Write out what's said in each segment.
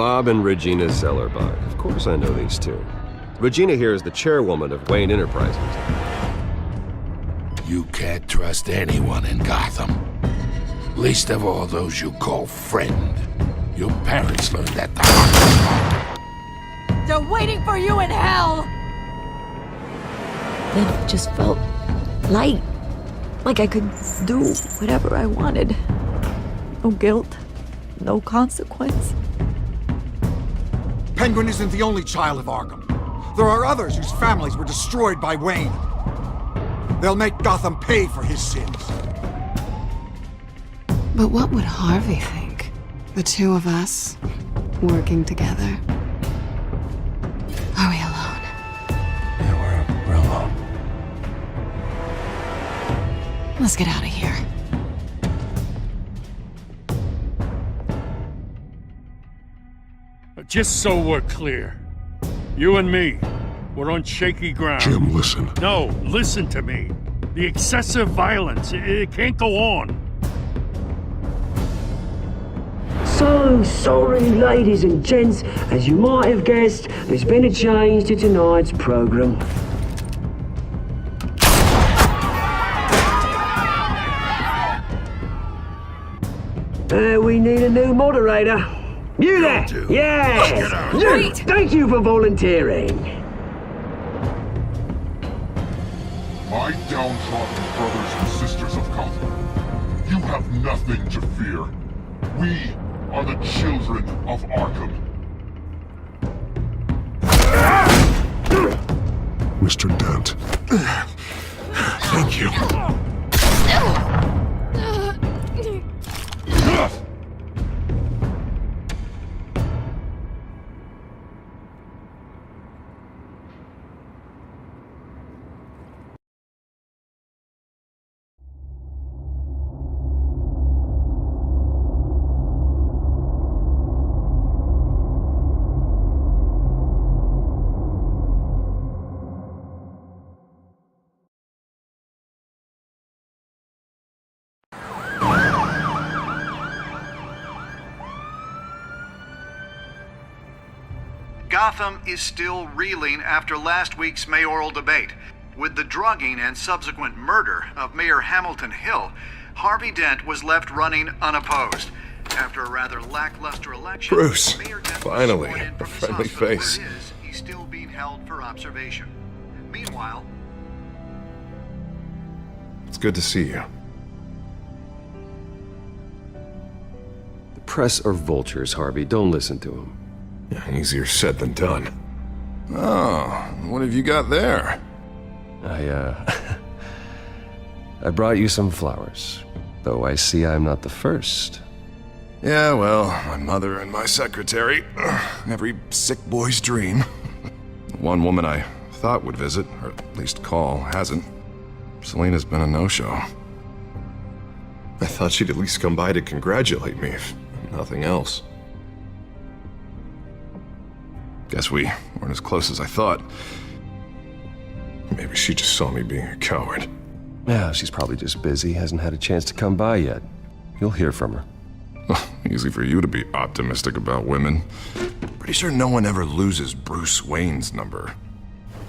Bob and Regina Zellerbach. Of course I know these two. Regina here is the chairwoman of Wayne Enterprises. You can't trust anyone in Gotham. Least of all those you call friend. Your parents learned that the hard way. They're waiting for you in hell! Then it just felt light. Like I could do whatever I wanted. No guilt, no consequence. Penguin isn't the only child of Arkham. There are others whose families were destroyed by Wayne. They'll make Gotham pay for his sins. But what would Harvey think? The two of us, working together. Are we alone? Yeah, we're alone. Let's get out of here. Just so we're clear, you and me, we're on shaky ground. Jim, listen. No, listen to me. The excessive violence, it can't go on. So sorry, ladies and gents. As you might have guessed, there's been a change to tonight's program. We need a new moderator. You there? Yes! You! Thank you for volunteering. My downtrodden brothers and sisters of Gotham, you have nothing to fear. We are the children of Arkham. Mr. Dent. Thank you. Gotham is still reeling after last week's mayoral debate. With the drugging and subsequent murder of Mayor Hamilton Hill, Harvey Dent was left running unopposed. After a rather lackluster election, Bruce, Mayor Dent finally, was sworn in a from his friendly hospital where face. he's still being held for observation. Meanwhile, It's good to see you. The press are vultures, Harvey. Don't listen to them. Yeah, easier said than done. Oh, what have you got there? I brought you some flowers. Though I see I'm not the first. Yeah, well, my mother and my secretary. Every sick boy's dream. One woman I thought would visit, or at least call, hasn't. Selena's been a no-show. I thought she'd at least come by to congratulate me, if nothing else. Guess we weren't as close as I thought. Maybe she just saw me being a coward. Yeah, she's probably just busy, hasn't had a chance to come by yet. You'll hear from her. Easy for you to be optimistic about women. Pretty sure no one ever loses Bruce Wayne's number.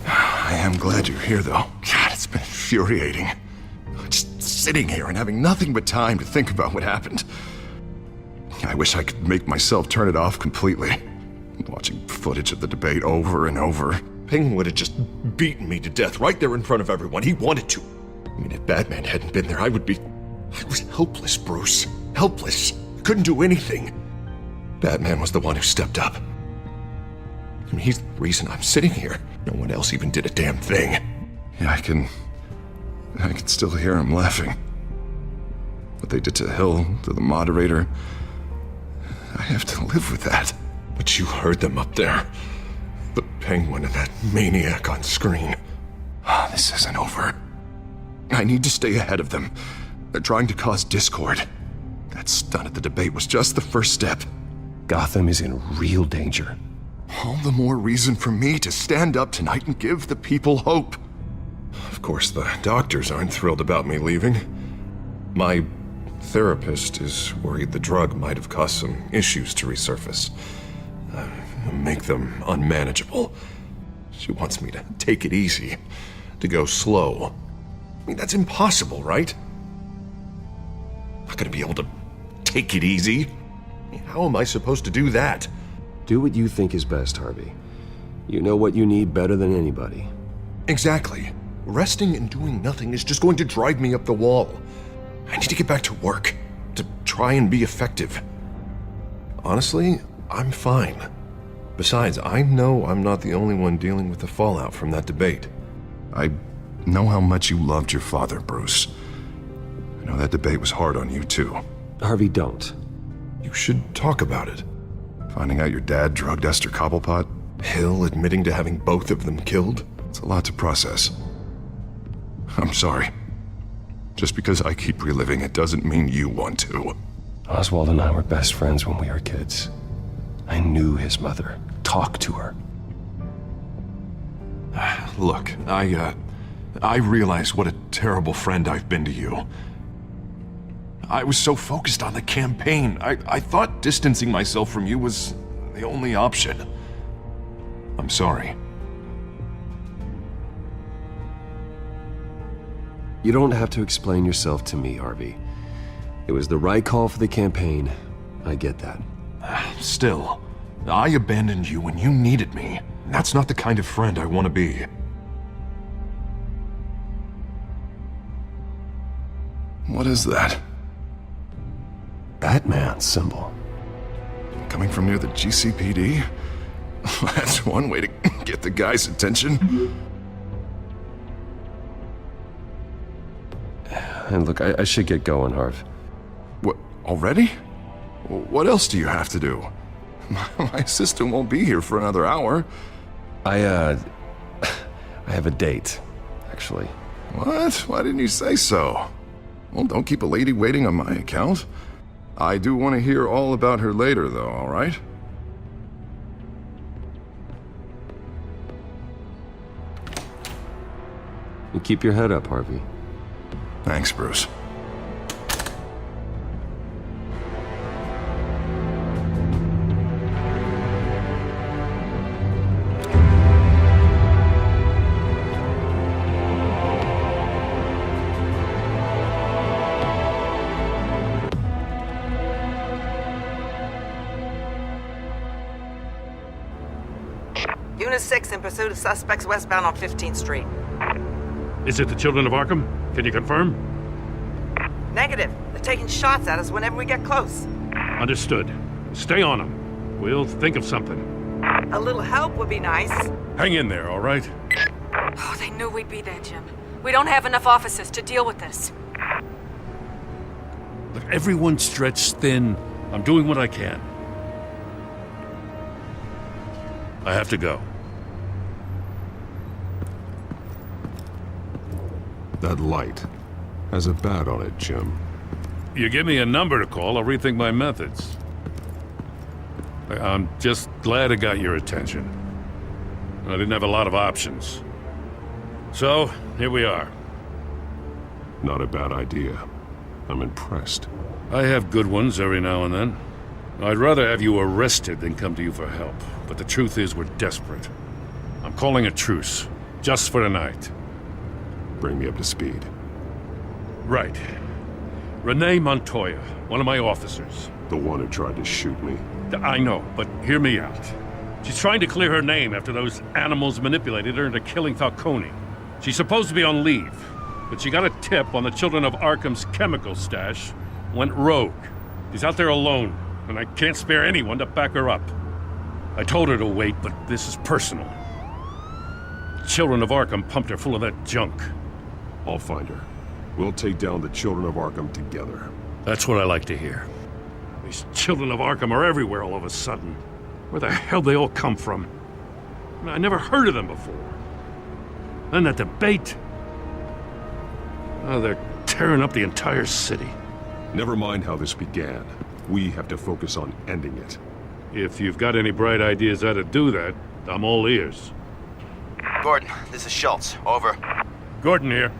I am glad you're here, though. God, it's been infuriating. Just sitting here and having nothing but time to think about what happened. I wish I could make myself turn it off completely. Watching footage of the debate over and over. Penguin would have just beaten me to death right there in front of everyone. He wanted to. I mean, if Batman hadn't been there, I was helpless, Bruce. Helpless. Couldn't do anything. Batman was the one who stepped up. I mean, he's the reason I'm sitting here. No one else even did a damn thing. Yeah, I can still hear him laughing. What they did to Hill, to the moderator, I have to live with that. But you heard them up there. The Penguin and that maniac on screen. This isn't over. I need to stay ahead of them. They're trying to cause discord. That stunt at the debate was just the first step. Gotham is in real danger. All the more reason for me to stand up tonight and give the people hope. Of course, the doctors aren't thrilled about me leaving. My therapist is worried the drug might have caused some issues to resurface. Make them unmanageable. She wants me to take it easy, to go slow. I mean, that's impossible, right? Not gonna be able to take it easy. I mean, how am I supposed to do that? Do what you think is best, Harvey. You know what you need better than anybody. Exactly. Resting and doing nothing is just going to drive me up the wall. I need to get back to work, to try and be effective. Honestly, I'm fine. Besides, I know I'm not the only one dealing with the fallout from that debate. I know how much you loved your father, Bruce. I know that debate was hard on you, too. Harvey, don't. You should talk about it. Finding out your dad drugged Esther Cobblepot, Hill admitting to having both of them killed. It's a lot to process. I'm sorry. Just because I keep reliving it doesn't mean you want to. Oswald and I were best friends when we were kids. I knew his mother. Talked to her. Look, I realize what a terrible friend I've been to you. I was so focused on the campaign. I thought distancing myself from you was the only option. I'm sorry. You don't have to explain yourself to me, Harvey. It was the right call for the campaign. I get that. Still, I abandoned you when you needed me. That's not the kind of friend I want to be. What is that? Batman symbol. Coming from near the GCPD? That's one way to get the guy's attention. And look, I should get going, Harv. What, already? What else do you have to do? My sister won't be here for another hour. I have a date, actually. What? Why didn't you say so? Well, don't keep a lady waiting on my account. I do want to hear all about her later, though, all right? You keep your head up, Harvey. Thanks, Bruce. Unit 6 in pursuit of suspects westbound on 15th Street. Is it the Children of Arkham? Can you confirm? Negative. They're taking shots at us whenever we get close. Understood. Stay on them. We'll think of something. A little help would be nice. Hang in there, all right? Oh, they knew we'd be there, Jim. We don't have enough officers to deal with this. Look, everyone's stretched thin. I'm doing what I can. I have to go. That light has a bat on it, Jim. You give me a number to call, I'll rethink my methods. I'm just glad I got your attention. I didn't have a lot of options. So, here we are. Not a bad idea. I'm impressed. I have good ones every now and then. I'd rather have you arrested than come to you for help. But the truth is, we're desperate. I'm calling a truce, just for tonight. Bring me up to speed. Right. Renee Montoya, one of my officers. The one who tried to shoot me. I know, but hear me out. She's trying to clear her name after those animals manipulated her into killing Falcone. She's supposed to be on leave, but she got a tip on the Children of Arkham's chemical stash, went rogue. She's out there alone, and I can't spare anyone to back her up. I told her to wait, but this is personal. Children of Arkham pumped her full of that junk. I'll find her. We'll take down the Children of Arkham together. That's what I like to hear. These Children of Arkham are everywhere all of a sudden. Where the hell they all come from? I never heard of them before. Then that debate. Oh, they're tearing up the entire city. Never mind how this began. We have to focus on ending it. If you've got any bright ideas how to do that, I'm all ears. Gordon, this is Schultz. Over. Gordon here.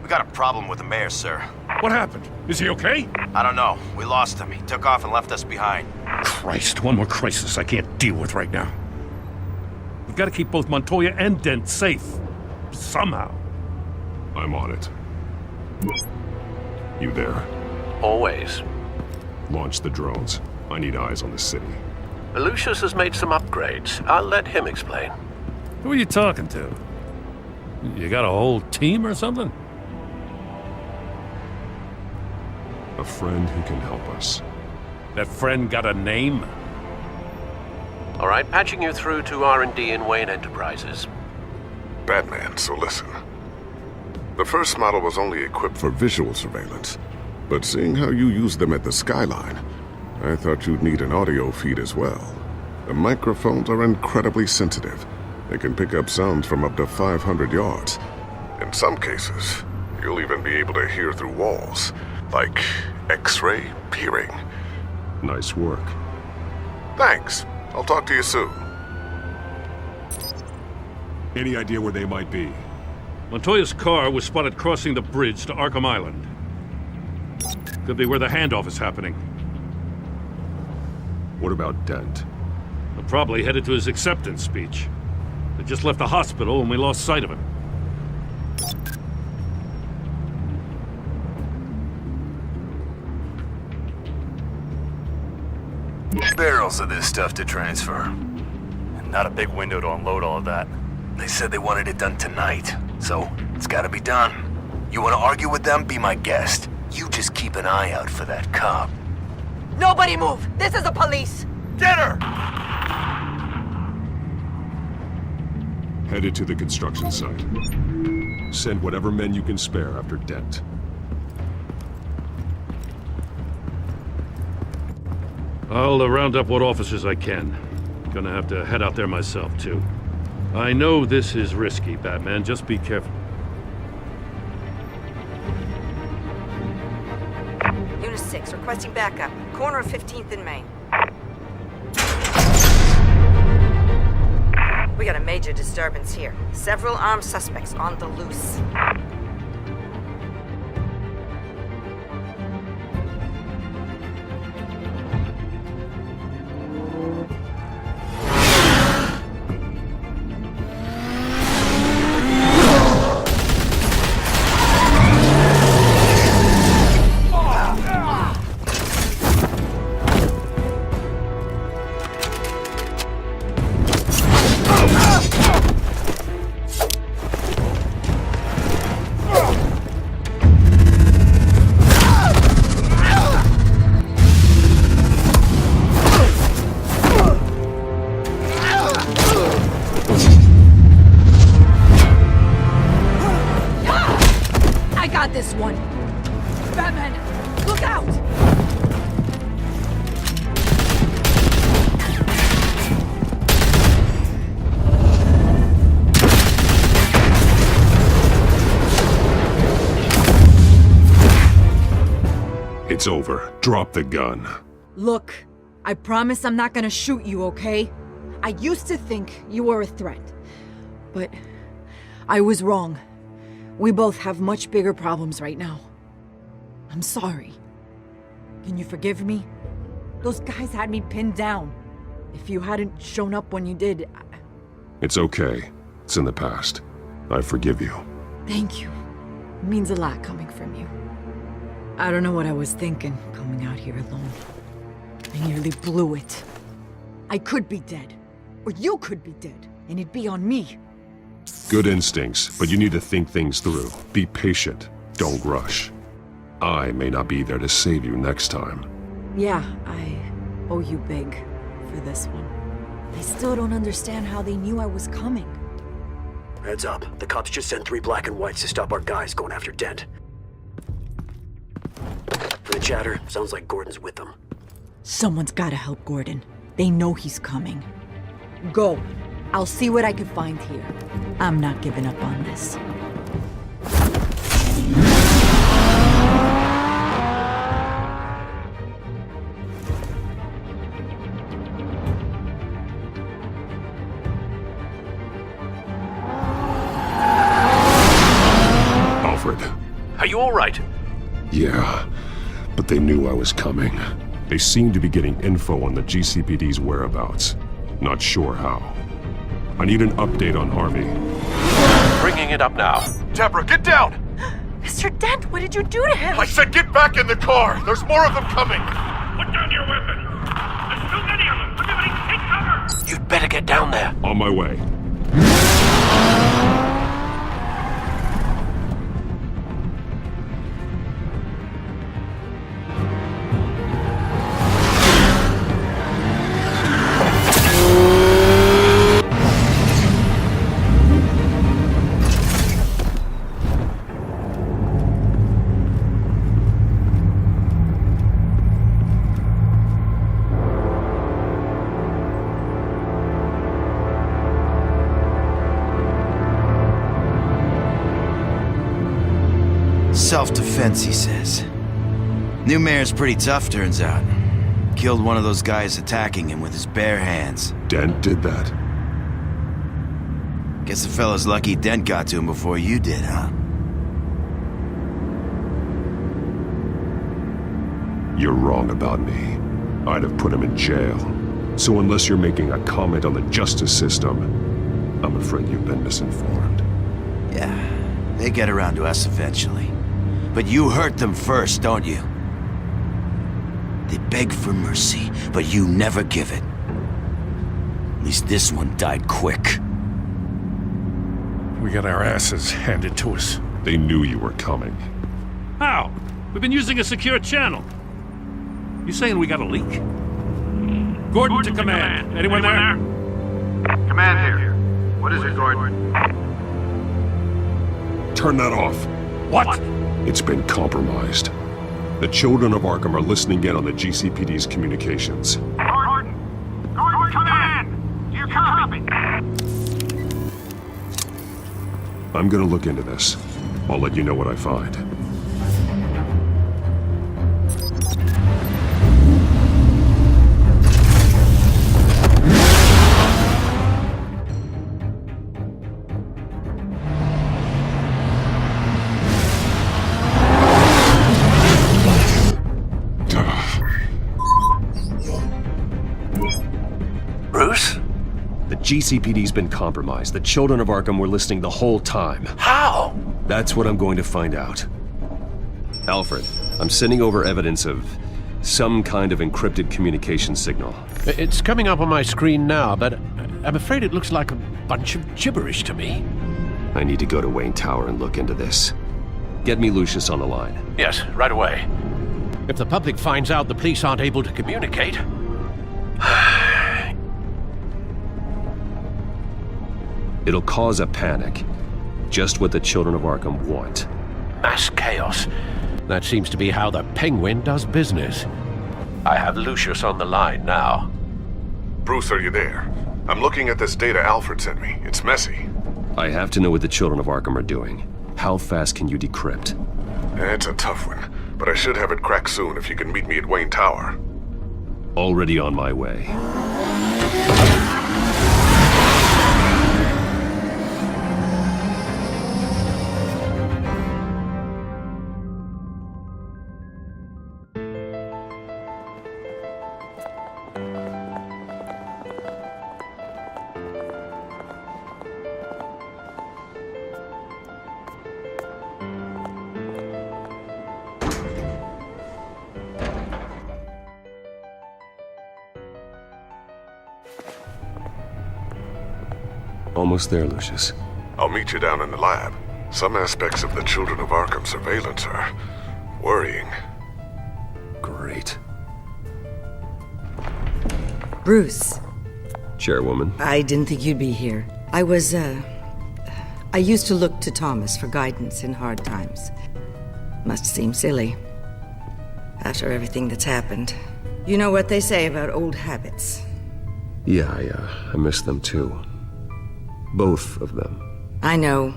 We got a problem with the mayor, sir. What happened? Is he okay? I don't know. We lost him. He took off and left us behind. Christ, one more crisis I can't deal with right now. We've got to keep both Montoya and Dent safe. Somehow. I'm on it. You there? Always. Launch the drones. I need eyes on the city. Lucius has made some upgrades. I'll let him explain. Who are you talking to? You got a whole team or something? A friend who can help us. That friend got a name? All right, patching you through to R&D in Wayne Enterprises. Batman, so listen. The first model was only equipped for visual surveillance, but seeing how you use them at the Skyline, I thought you'd need an audio feed as well. The microphones are incredibly sensitive. They can pick up sounds from up to 500 yards. In some cases, you'll even be able to hear through walls, like X-ray peering. Nice work. Thanks. I'll talk to you soon. Any idea where they might be? Montoya's car was spotted crossing the bridge to Arkham Island. Could be where the handoff is happening. What about Dent? They're probably headed to his acceptance speech. They just left the hospital and we lost sight of him. Barrels of this stuff to transfer. And not a big window to unload all of that. They said they wanted it done tonight, so it's gotta be done. You wanna argue with them? Be my guest. You just keep an eye out for that cop. Nobody move! This is the police! Get her! Headed to the construction site. Send whatever men you can spare after Dent. I'll round up what officers I can. Gonna have to head out there myself, too. I know this is risky, Batman. Just be careful. Unit 6, requesting backup. Corner of 15th and Main. We got a major disturbance here. Several armed suspects on the loose. This one. Batman, look out! It's over. Drop the gun. Look, I promise I'm not gonna shoot you, okay? I used to think you were a threat, but I was wrong. We both have much bigger problems right now. I'm sorry. Can you forgive me? Those guys had me pinned down. If you hadn't shown up when you did, It's okay. It's in the past. I forgive you. Thank you. It means a lot coming from you. I don't know what I was thinking, coming out here alone. I nearly blew it. I could be dead. Or you could be dead, and it'd be on me. Good instincts, but you need to think things through. Be patient. Don't rush. I may not be there to save you next time. Yeah, I owe you big for this one. I still don't understand how they knew I was coming. Heads up. The cops just sent 3 black and whites to stop our guys going after Dent. For the chatter, sounds like Gordon's with them. Someone's gotta help Gordon. They know he's coming. Go. I'll see what I can find here. I'm not giving up on this. Alfred. Are you all right? Yeah, but they knew I was coming. They seem to be getting info on the GCPD's whereabouts. Not sure how. I need an update on Harvey. Bringing it up now. Deborah, get down! Mr. Dent, what did you do to him? I said get back in the car! There's more of them coming! Put down your weapon! There's too many of them! Everybody take cover! You'd better get down there. On my way. Self-defense, he says. New mayor's pretty tough, turns out. Killed one of those guys attacking him with his bare hands. Dent did that? Guess the fella's lucky Dent got to him before you did, huh? You're wrong about me. I'd have put him in jail. So unless you're making a comment on the justice system, I'm afraid you've been misinformed. Yeah, they get around to us eventually. But you hurt them first, don't you? They beg for mercy, but you never give it. At least this one died quick. We got our asses handed to us. They knew you were coming. How? We've been using a secure channel. You saying we got a leak? Gordon to command. Anyone there? Command here. What is it, Gordon? Turn that off. What? It's been compromised. The children of Arkham are listening in on the GCPD's communications. Gordon! Gordon, command! Do you copy? I'm gonna look into this. I'll let you know what I find. Bruce? The GCPD's been compromised. The children of Arkham were listening the whole time. How? That's what I'm going to find out. Alfred, I'm sending over evidence of some kind of encrypted communication signal. It's coming up on my screen now, but I'm afraid it looks like a bunch of gibberish to me. I need to go to Wayne Tower and look into this. Get me Lucius on the line. Yes, right away. If the public finds out the police aren't able to communicate... It'll cause a panic. Just what the children of Arkham want. Mass chaos. That seems to be how the Penguin does business. I have Lucius on the line now. Bruce, are you there? I'm looking at this data Alfred sent me. It's messy. I have to know what the children of Arkham are doing. How fast can you decrypt? It's a tough one, but I should have it cracked soon if you can meet me at Wayne Tower. Already on my way. Almost there, Lucius. I'll meet you down in the lab. Some aspects of the Children of Arkham surveillance are worrying. Great. Bruce. Chairwoman. I didn't think you'd be here. I used to look to Thomas for guidance in hard times. Must seem silly. After everything that's happened. You know what they say about old habits. Yeah, I miss them too. Both of them. I know.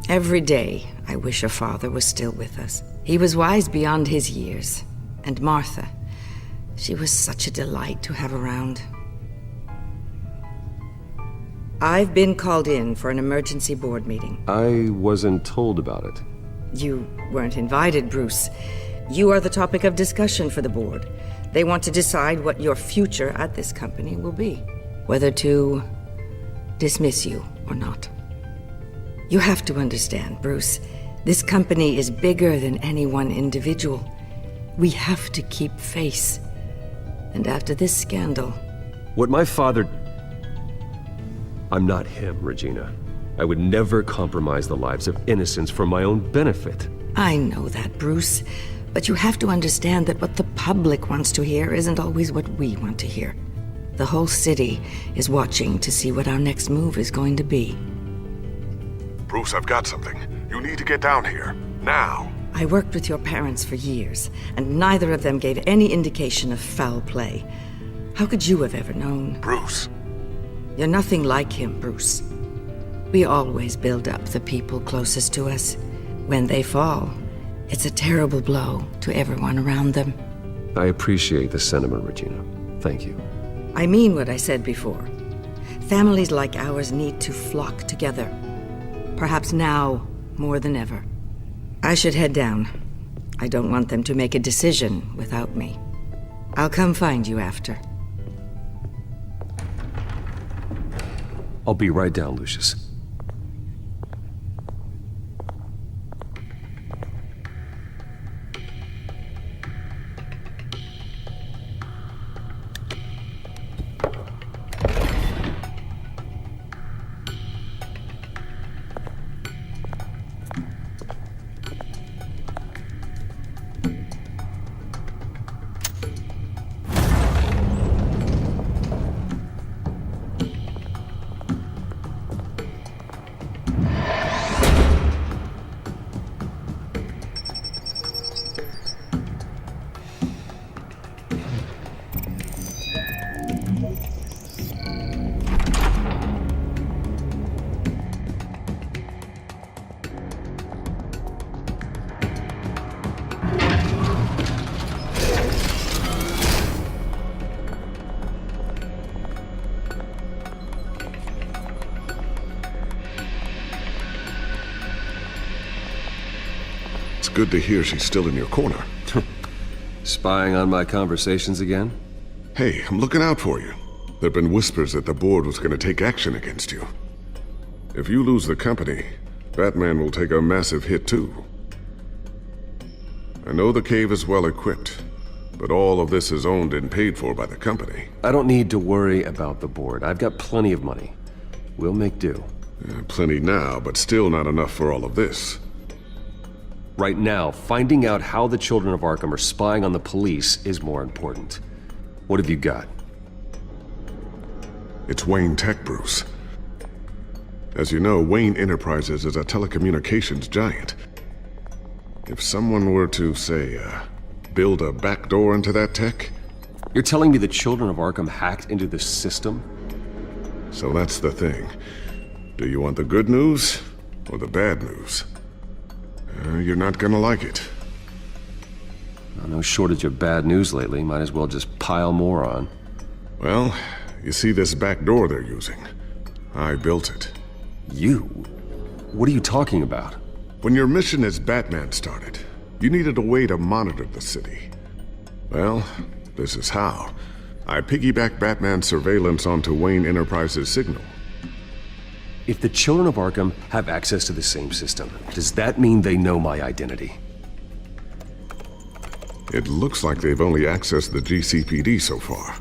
Every day, I wish your father was still with us. He was wise beyond his years. And Martha, she was such a delight to have around. I've been called in for an emergency board meeting. I wasn't told about it. You weren't invited, Bruce. You are the topic of discussion for the board. They want to decide what your future at this company will be. Whether to dismiss you or not. You have to understand, Bruce. This company is bigger than any one individual. We have to keep face. And after this scandal... What my father... I'm not him, Regina. I would never compromise the lives of innocents for my own benefit. I know that, Bruce. But you have to understand that what the public wants to hear isn't always what we want to hear. The whole city is watching to see what our next move is going to be. Bruce, I've got something. You need to get down here. Now. I worked with your parents for years, and neither of them gave any indication of foul play. How could you have ever known? Bruce. You're nothing like him, Bruce. We always build up the people closest to us. When they fall, it's a terrible blow to everyone around them. I appreciate the sentiment, Regina. Thank you. I mean what I said before. Families like ours need to flock together. Perhaps now more than ever. I should head down. I don't want them to make a decision without me. I'll come find you after. I'll be right down, Lucius. Good to hear she's still in your corner. Spying on my conversations again? Hey, I'm looking out for you. There've been whispers that the board was going to take action against you. If you lose the company, Batman will take a massive hit too. I know the cave is well equipped, but all of this is owned and paid for by the company. I don't need to worry about the board. I've got plenty of money. We'll make do. Plenty now, but still not enough for all of this. Right now, finding out how the children of Arkham are spying on the police is more important. What have you got? It's Wayne Tech, Bruce. As you know, Wayne Enterprises is a telecommunications giant. If someone were to, say, build a backdoor into that tech... You're telling me the children of Arkham hacked into this system? So that's the thing. Do you want the good news or the bad news? You're not gonna like it. No shortage of bad news lately. Might as well just pile more on. Well, you see this back door they're using? I built it. You? What are you talking about? When your mission as Batman started, you needed a way to monitor the city. Well, this is how. I piggybacked Batman's surveillance onto Wayne Enterprises' signal. If the children of Arkham have access to the same system, does that mean they know my identity? It looks like they've only accessed the GCPD so far.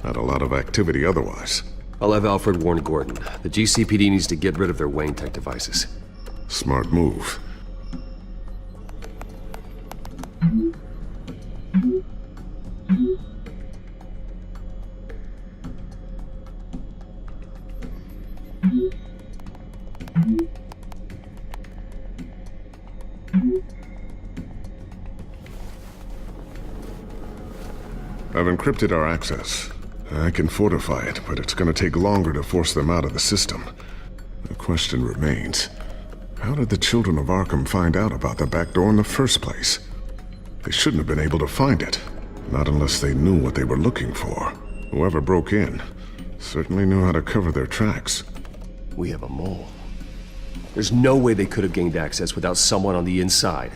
Not a lot of activity otherwise. I'll have Alfred warn Gordon. The GCPD needs to get rid of their Wayne Tech devices. Smart move. I've encrypted our access. I can fortify it, but it's gonna take longer to force them out of the system. The question remains, how did the children of Arkham find out about the back door in the first place? They shouldn't have been able to find it. Not unless they knew what they were looking for. Whoever broke in certainly knew how to cover their tracks. We have a mole. There's no way they could have gained access without someone on the inside.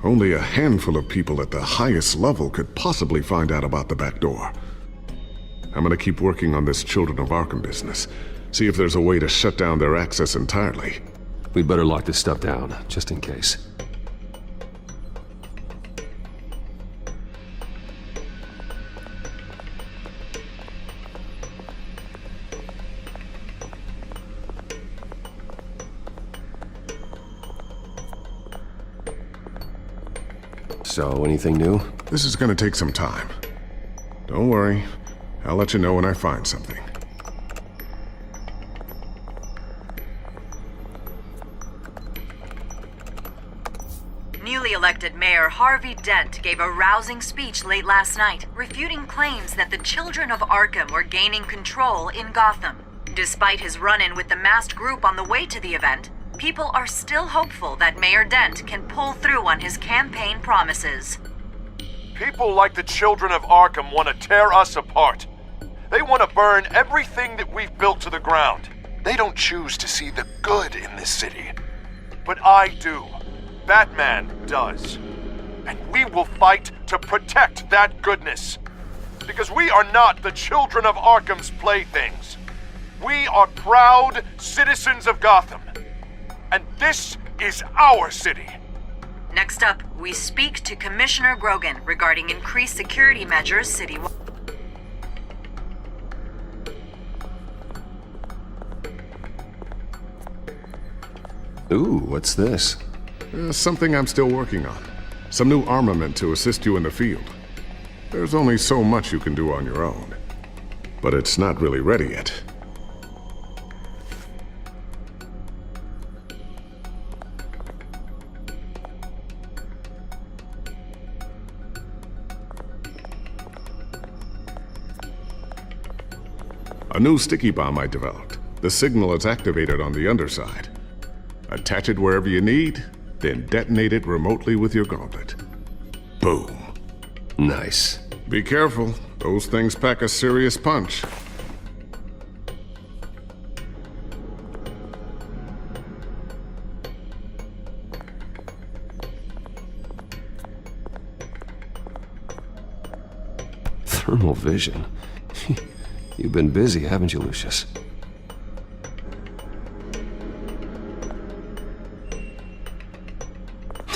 Only a handful of people at the highest level could possibly find out about the back door. I'm gonna keep working on this Children of Arkham business. See if there's a way to shut down their access entirely. We'd better lock this stuff down, just in case. So, anything new? This is gonna take some time. Don't worry. I'll let you know when I find something. Newly elected Mayor Harvey Dent gave a rousing speech late last night, refuting claims that the children of Arkham were gaining control in Gotham. Despite his run-in with the masked group on the way to the event, people are still hopeful that Mayor Dent can pull through on his campaign promises. People like the children of Arkham want to tear us apart. They want to burn everything that we've built to the ground. They don't choose to see the good in this city. But I do. Batman does. And we will fight to protect that goodness. Because we are not the children of Arkham's playthings. We are proud citizens of Gotham. And this is our city. Next up, we speak to Commissioner Grogan regarding increased security measures citywide. Ooh, what's this? Something I'm still working on. Some new armament to assist you in the field. There's only so much you can do on your own. But it's not really ready yet. A new sticky bomb I developed. The signal is activated on the underside. Attach it wherever you need, then detonate it remotely with your gauntlet. Boom. Nice. Be careful. Those things pack a serious punch. Thermal vision. You've been busy, haven't you, Lucius?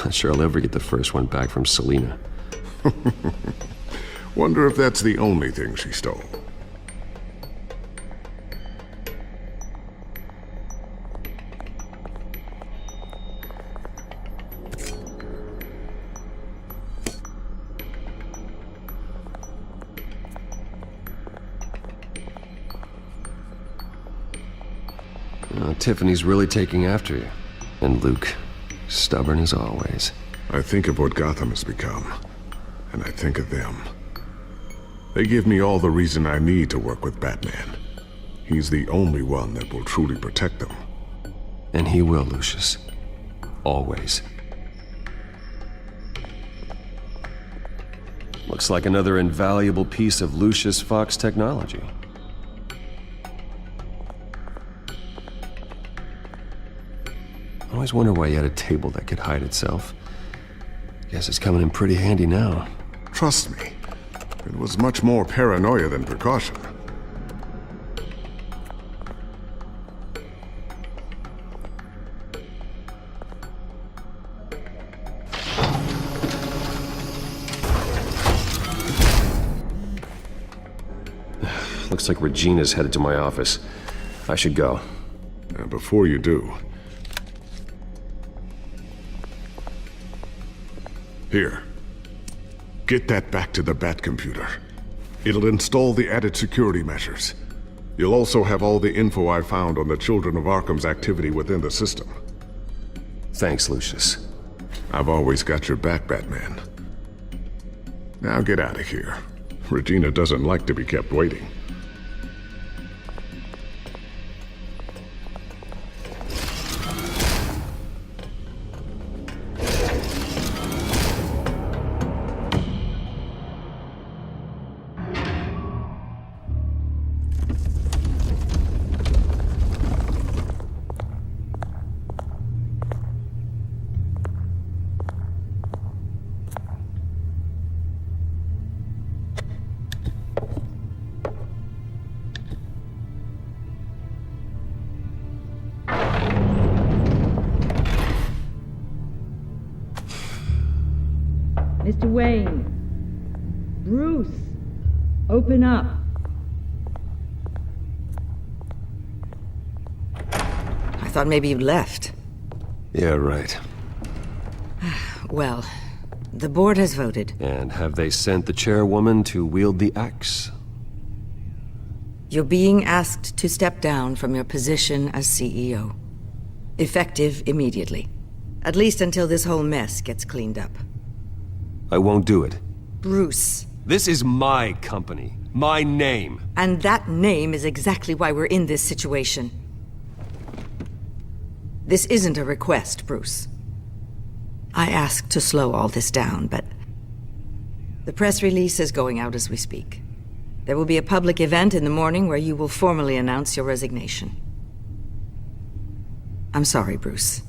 Not sure I'll ever get the first one back from Selina. Wonder if that's the only thing she stole. Tiffany's really taking after you. And Luke, stubborn as always. I think of what Gotham has become, and I think of them. They give me all the reason I need to work with Batman. He's the only one that will truly protect them. And he will, Lucius. Always. Looks like another invaluable piece of Lucius Fox technology. I always wonder why you had a table that could hide itself. Guess it's coming in pretty handy now. Trust me, it was much more paranoia than precaution. Looks like Regina's headed to my office. I should go. Before you do... Here. Get that back to the Bat computer. It'll install the added security measures. You'll also have all the info I found on the Children of Arkham's activity within the system. Thanks, Lucius. I've always got your back, Batman. Now get out of here. Regina doesn't like to be kept waiting. Mr. Wayne. Bruce, open up. I thought maybe you'd left. Yeah, right. Well, the board has voted. And have they sent the chairwoman to wield the axe? You're being asked to step down from your position as CEO. Effective immediately. At least until this whole mess gets cleaned up. I won't do it. Bruce. This is my company. My name. And that name is exactly why we're in this situation. This isn't a request, Bruce. I asked to slow all this down, but the press release is going out as we speak. There will be a public event in the morning where you will formally announce your resignation. I'm sorry, Bruce.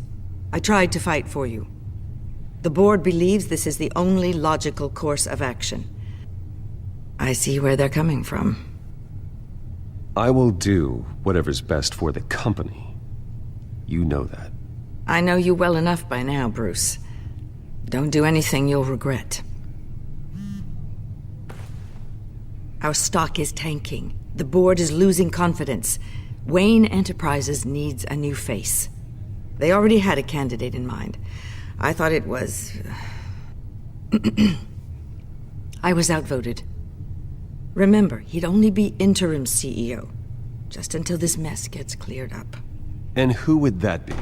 I tried to fight for you. The board believes this is the only logical course of action. I see where they're coming from. I will do whatever's best for the company. You know that. I know you well enough by now, Bruce. Don't do anything you'll regret. Our stock is tanking. The board is losing confidence. Wayne Enterprises needs a new face. They already had a candidate in mind. I thought it was... I was outvoted. Remember, he'd only be interim CEO, just until this mess gets cleared up. And who would that be?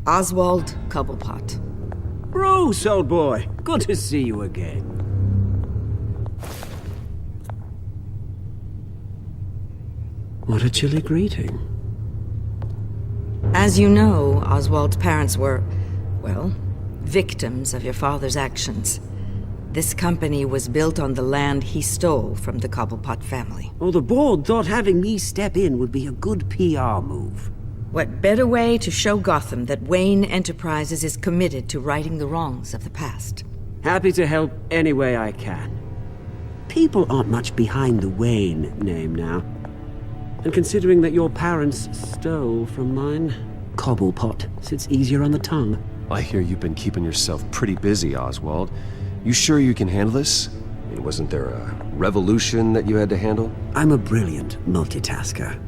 Oswald Cobblepot. Bruce, old boy. Good to see you again. What a chilly greeting. As you know, Oswald's parents were, well, victims of your father's actions. This company was built on the land he stole from the Cobblepot family. Oh, the board thought having me step in would be a good PR move. What better way to show Gotham that Wayne Enterprises is committed to righting the wrongs of the past? Happy to help any way I can. People aren't much behind the Wayne name now. And considering that your parents stole from mine, Cobblepot sits easier on the tongue. I hear you've been keeping yourself pretty busy, Oswald. You sure you can handle this? I mean, wasn't there a revolution that you had to handle? I'm a brilliant multitasker.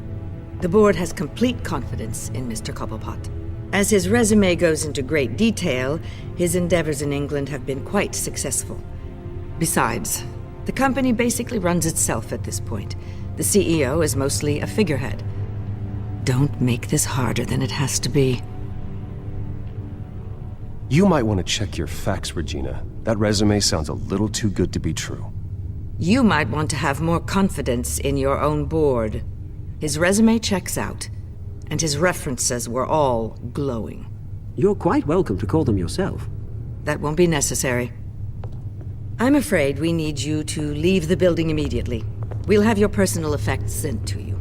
The board has complete confidence in Mr. Cobblepot. As his resume goes into great detail, his endeavors in England have been quite successful. Besides, the company basically runs itself at this point. The CEO is mostly a figurehead. Don't make this harder than it has to be. You might want to check your facts, Regina. That resume sounds a little too good to be true. You might want to have more confidence in your own board. His resume checks out, and his references were all glowing. You're quite welcome to call them yourself. That won't be necessary. I'm afraid we need you to leave the building immediately. We'll have your personal effects sent to you.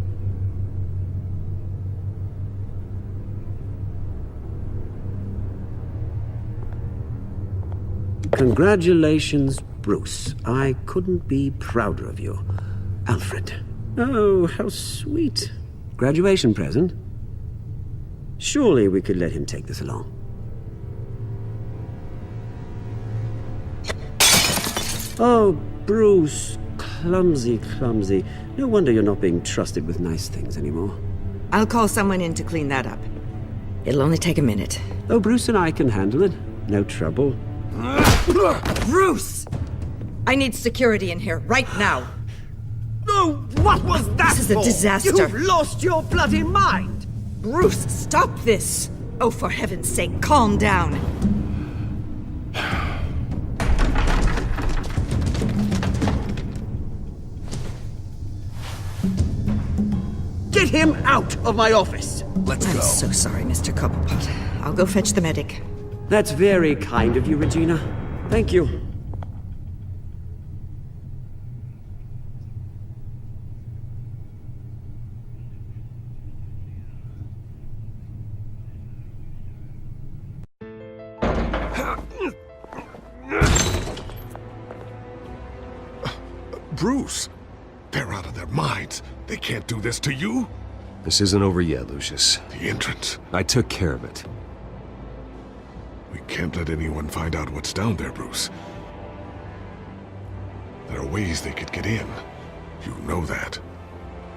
Congratulations, Bruce. I couldn't be prouder of you. Alfred. Oh, how sweet. Graduation present? Surely we could let him take this along. Oh, Bruce. Clumsy, clumsy. No wonder you're not being trusted with nice things anymore. I'll call someone in to clean that up. It'll only take a minute. Oh, Bruce and I can handle it. No trouble. Bruce! I need security in here, right now. Oh, what was that? This is a disaster. You've lost your bloody mind! Bruce, stop this! Oh, for heaven's sake, calm down. Get him out of my office! I'm so sorry, Mr. Cobblepot. I'll go fetch the medic. That's very kind of you, Regina. Thank you. Bruce, they're out of their minds. They can't do this to you. This isn't over yet, Lucius. The entrance. I took care of it. We can't let anyone find out what's down there, Bruce. There are ways they could get in. You know that.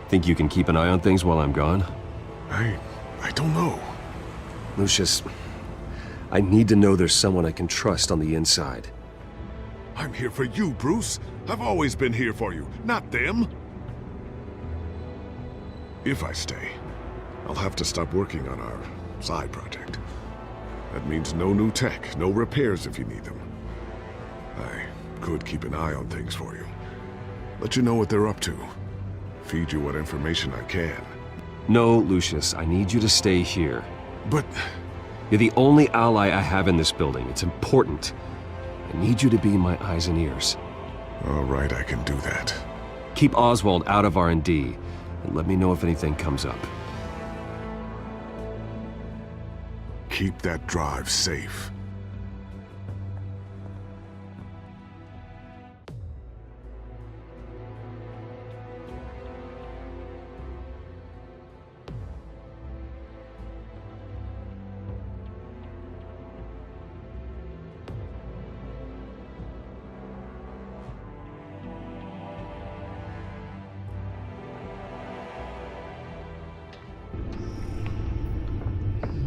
Think you can keep an eye on things while I'm gone? I don't know. Lucius, I need to know there's someone I can trust on the inside. I'm here for you, Bruce. I've always been here for you, not them. If I stay, I'll have to stop working on our side project. That means no new tech, no repairs if you need them. I could keep an eye on things for you. Let you know what they're up to. Feed you what information I can. No, Lucius, I need you to stay here. But... You're the only ally I have in this building. It's important. I need you to be my eyes and ears. All right, I can do that. Keep Oswald out of R&D, and let me know if anything comes up. Keep that drive safe.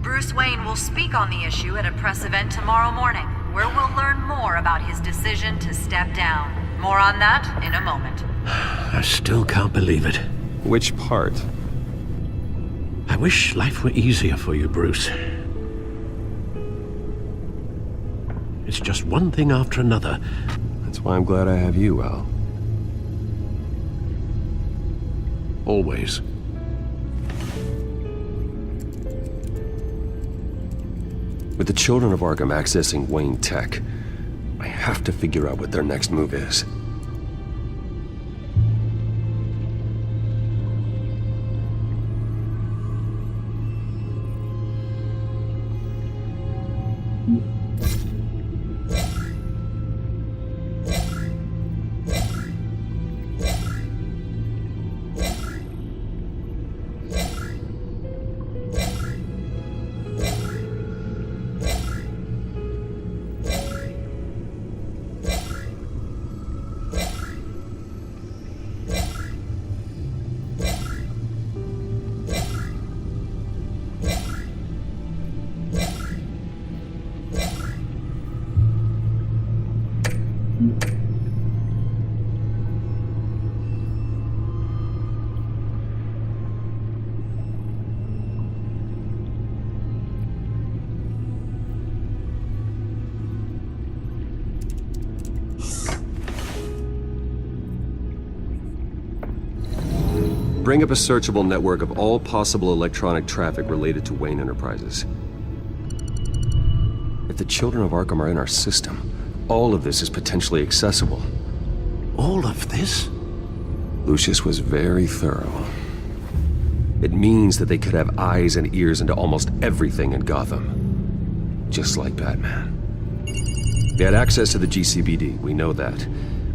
Bruce Wayne will speak on the issue at a press event tomorrow morning, where we'll learn more about his decision to step down. More on that in a moment. I still can't believe it. Which part? I wish life were easier for you, Bruce. It's just one thing after another. That's why I'm glad I have you, Al. Always. With the children of Arkham accessing Wayne tech, I have to figure out what their next move is. Bring up a searchable network of all possible electronic traffic related to Wayne Enterprises. If the children of Arkham are in our system, all of this is potentially accessible. All of this? Lucius was very thorough. It means that they could have eyes and ears into almost everything in Gotham. Just like Batman. They had access to the GCPD, we know that.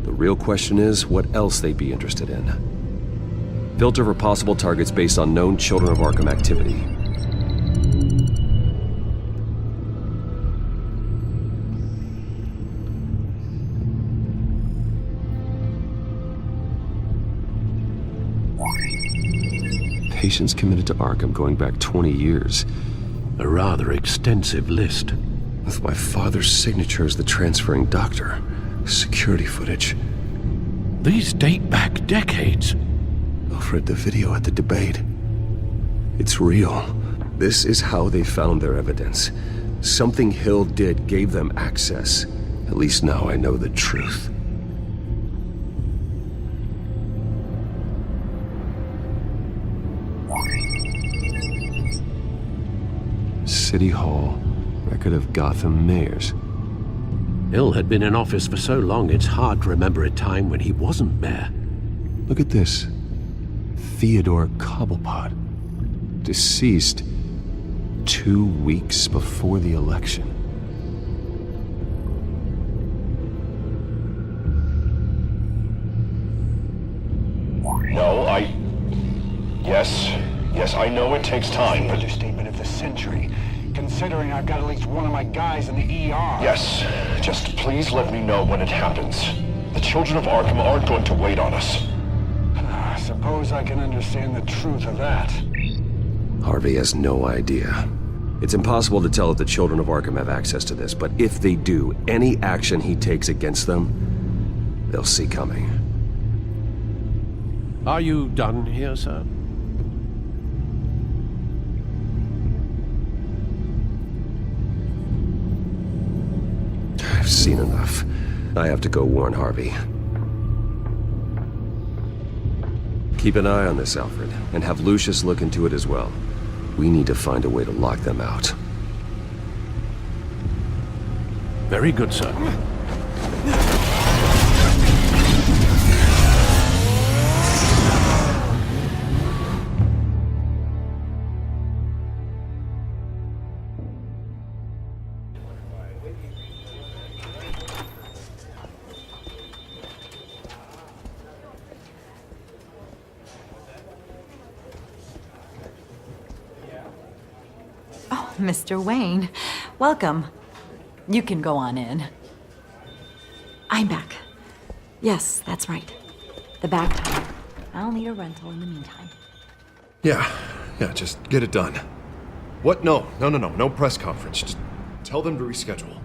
The real question is, what else they'd be interested in. Filter for possible targets based on known Children of Arkham activity. Patients committed to Arkham going back 20 years. A rather extensive list. With my father's signature as the transferring doctor. Security footage. These date back decades. I've read the video at the debate. It's real. This is how they found their evidence. Something Hill did gave them access. At least now I know the truth. City Hall. Record of Gotham mayors. Hill had been in office for so long, it's hard to remember a time when he wasn't mayor. Look at this. Theodore Cobblepot. Deceased 2 weeks before the election. No, yes. Yes, I know it takes time, but... Understatement of the century, considering I've got at least one of my guys in the ER. Yes, just please let me know when it happens. The children of Arkham aren't going to wait on us. I suppose I can understand the truth of that. Harvey has no idea. It's impossible to tell if the children of Arkham have access to this, but if they do, any action he takes against them, they'll see coming. Are you done here, sir? I've seen enough. I have to go warn Harvey. Keep an eye on this, Alfred, and have Lucius look into it as well. We need to find a way to lock them out. Very good, sir. Mr. Wayne, welcome. You can go on in. I'm back. Yes, that's right. The back tire. I'll need a rental in the meantime. Yeah, just get it done. What? No press conference. Just tell them to reschedule.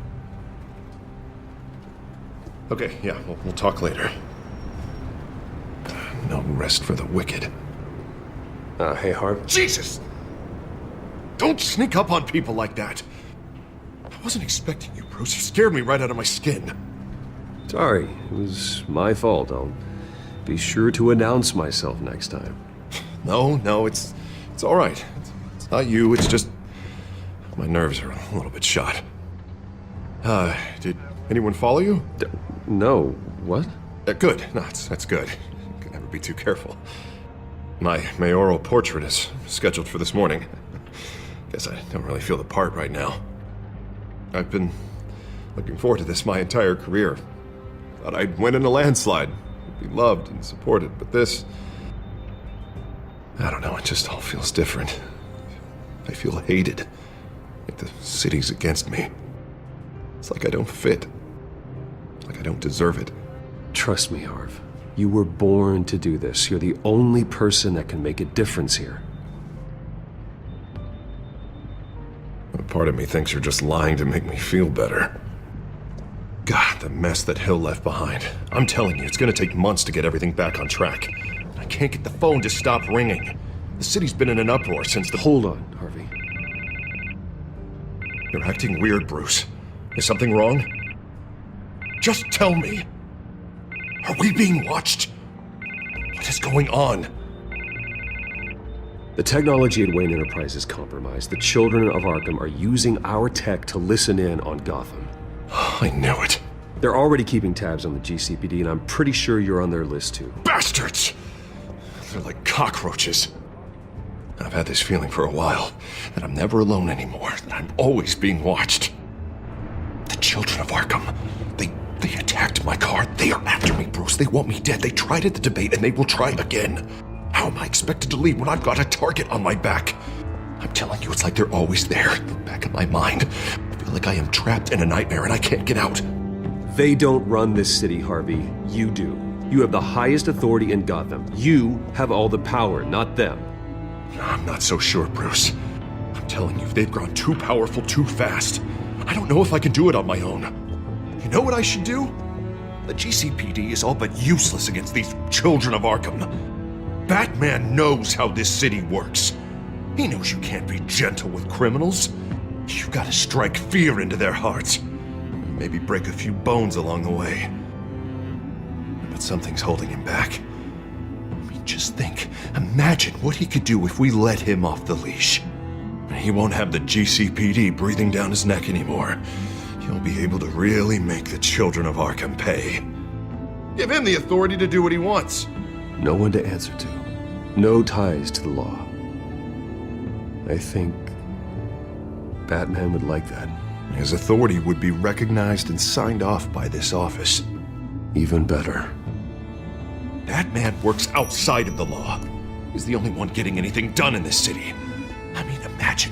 Okay, yeah, we'll talk later. No rest for the wicked. Hey, Harv. Jesus! Don't sneak up on people like that. I wasn't expecting you, Bruce. You scared me right out of my skin. Sorry, it was my fault. I'll be sure to announce myself next time. No, it's all right. It's not you, it's just my nerves are a little bit shot. Did anyone follow you? No. What? Good. No, that's good. You can never be too careful. My mayoral portrait is scheduled for this morning. Guess I don't really feel the part right now. I've been looking forward to this my entire career. Thought I'd win in a landslide, be loved and supported, but this... I don't know, it just all feels different. I feel hated, like the city's against me. It's like I don't fit, like I don't deserve it. Trust me, Harv. You were born to do this. You're the only person that can make a difference here. A part of me thinks you're just lying to make me feel better. God, the mess that Hill left behind. I'm telling you, it's gonna take months to get everything back on track. I can't get the phone to stop ringing. The city's been in an uproar since the... Hold on, Harvey. You're acting weird, Bruce. Is something wrong? Just tell me. Are we being watched? What is going on? The technology at Wayne Enterprise is compromised. The children of Arkham are using our tech to listen in on Gotham. I knew it. They're already keeping tabs on the GCPD, and I'm pretty sure you're on their list too. Bastards! They're like cockroaches. I've had this feeling for a while, that I'm never alone anymore, that I'm always being watched. The children of Arkham, they attacked my car. They are after me, Bruce. They want me dead. They tried at the debate, and they will try again. How am I expected to leave when I've got a target on my back? I'm telling you, it's like they're always there, in the back of my mind. I feel like I am trapped in a nightmare and I can't get out. They don't run this city, Harvey. You do. You have the highest authority in Gotham. You have all the power, not them. I'm not so sure, Bruce. I'm telling you, they've grown too powerful too fast. I don't know if I can do it on my own. You know what I should do? The GCPD is all but useless against these children of Arkham. Batman knows how this city works. He knows you can't be gentle with criminals. You gotta strike fear into their hearts. Maybe break a few bones along the way. But something's holding him back. I mean, just think. Imagine what he could do if we let him off the leash. He won't have the GCPD breathing down his neck anymore. He'll be able to really make the children of Arkham pay. Give him the authority to do what he wants. No one to answer to. No ties to the law. I think Batman would like that. His authority would be recognized and signed off by this office. Even better. Batman works outside of the law. is the only one getting anything done in this city. I mean,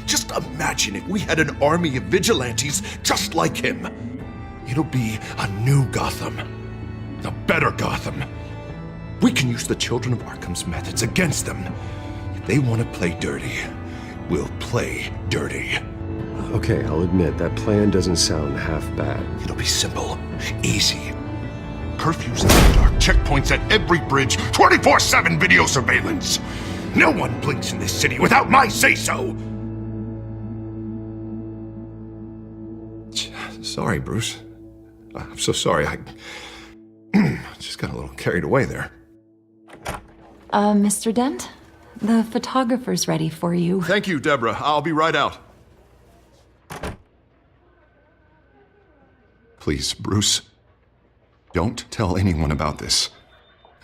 just imagine if we had an army of vigilantes just like him. It'll be a new Gotham. A better Gotham. We can use the Children of Arkham's methods against them. If they want to play dirty, we'll play dirty. Okay, I'll admit, that plan doesn't sound half bad. It'll be simple, easy. Curfews in the dark, checkpoints at every bridge, 24/7 video surveillance. No one blinks in this city without my say-so. Sorry, Bruce. I'm so sorry. I just got a little carried away there. Mr. Dent? The photographer's ready for you. Thank you, Deborah. I'll be right out. Please, Bruce, don't tell anyone about this.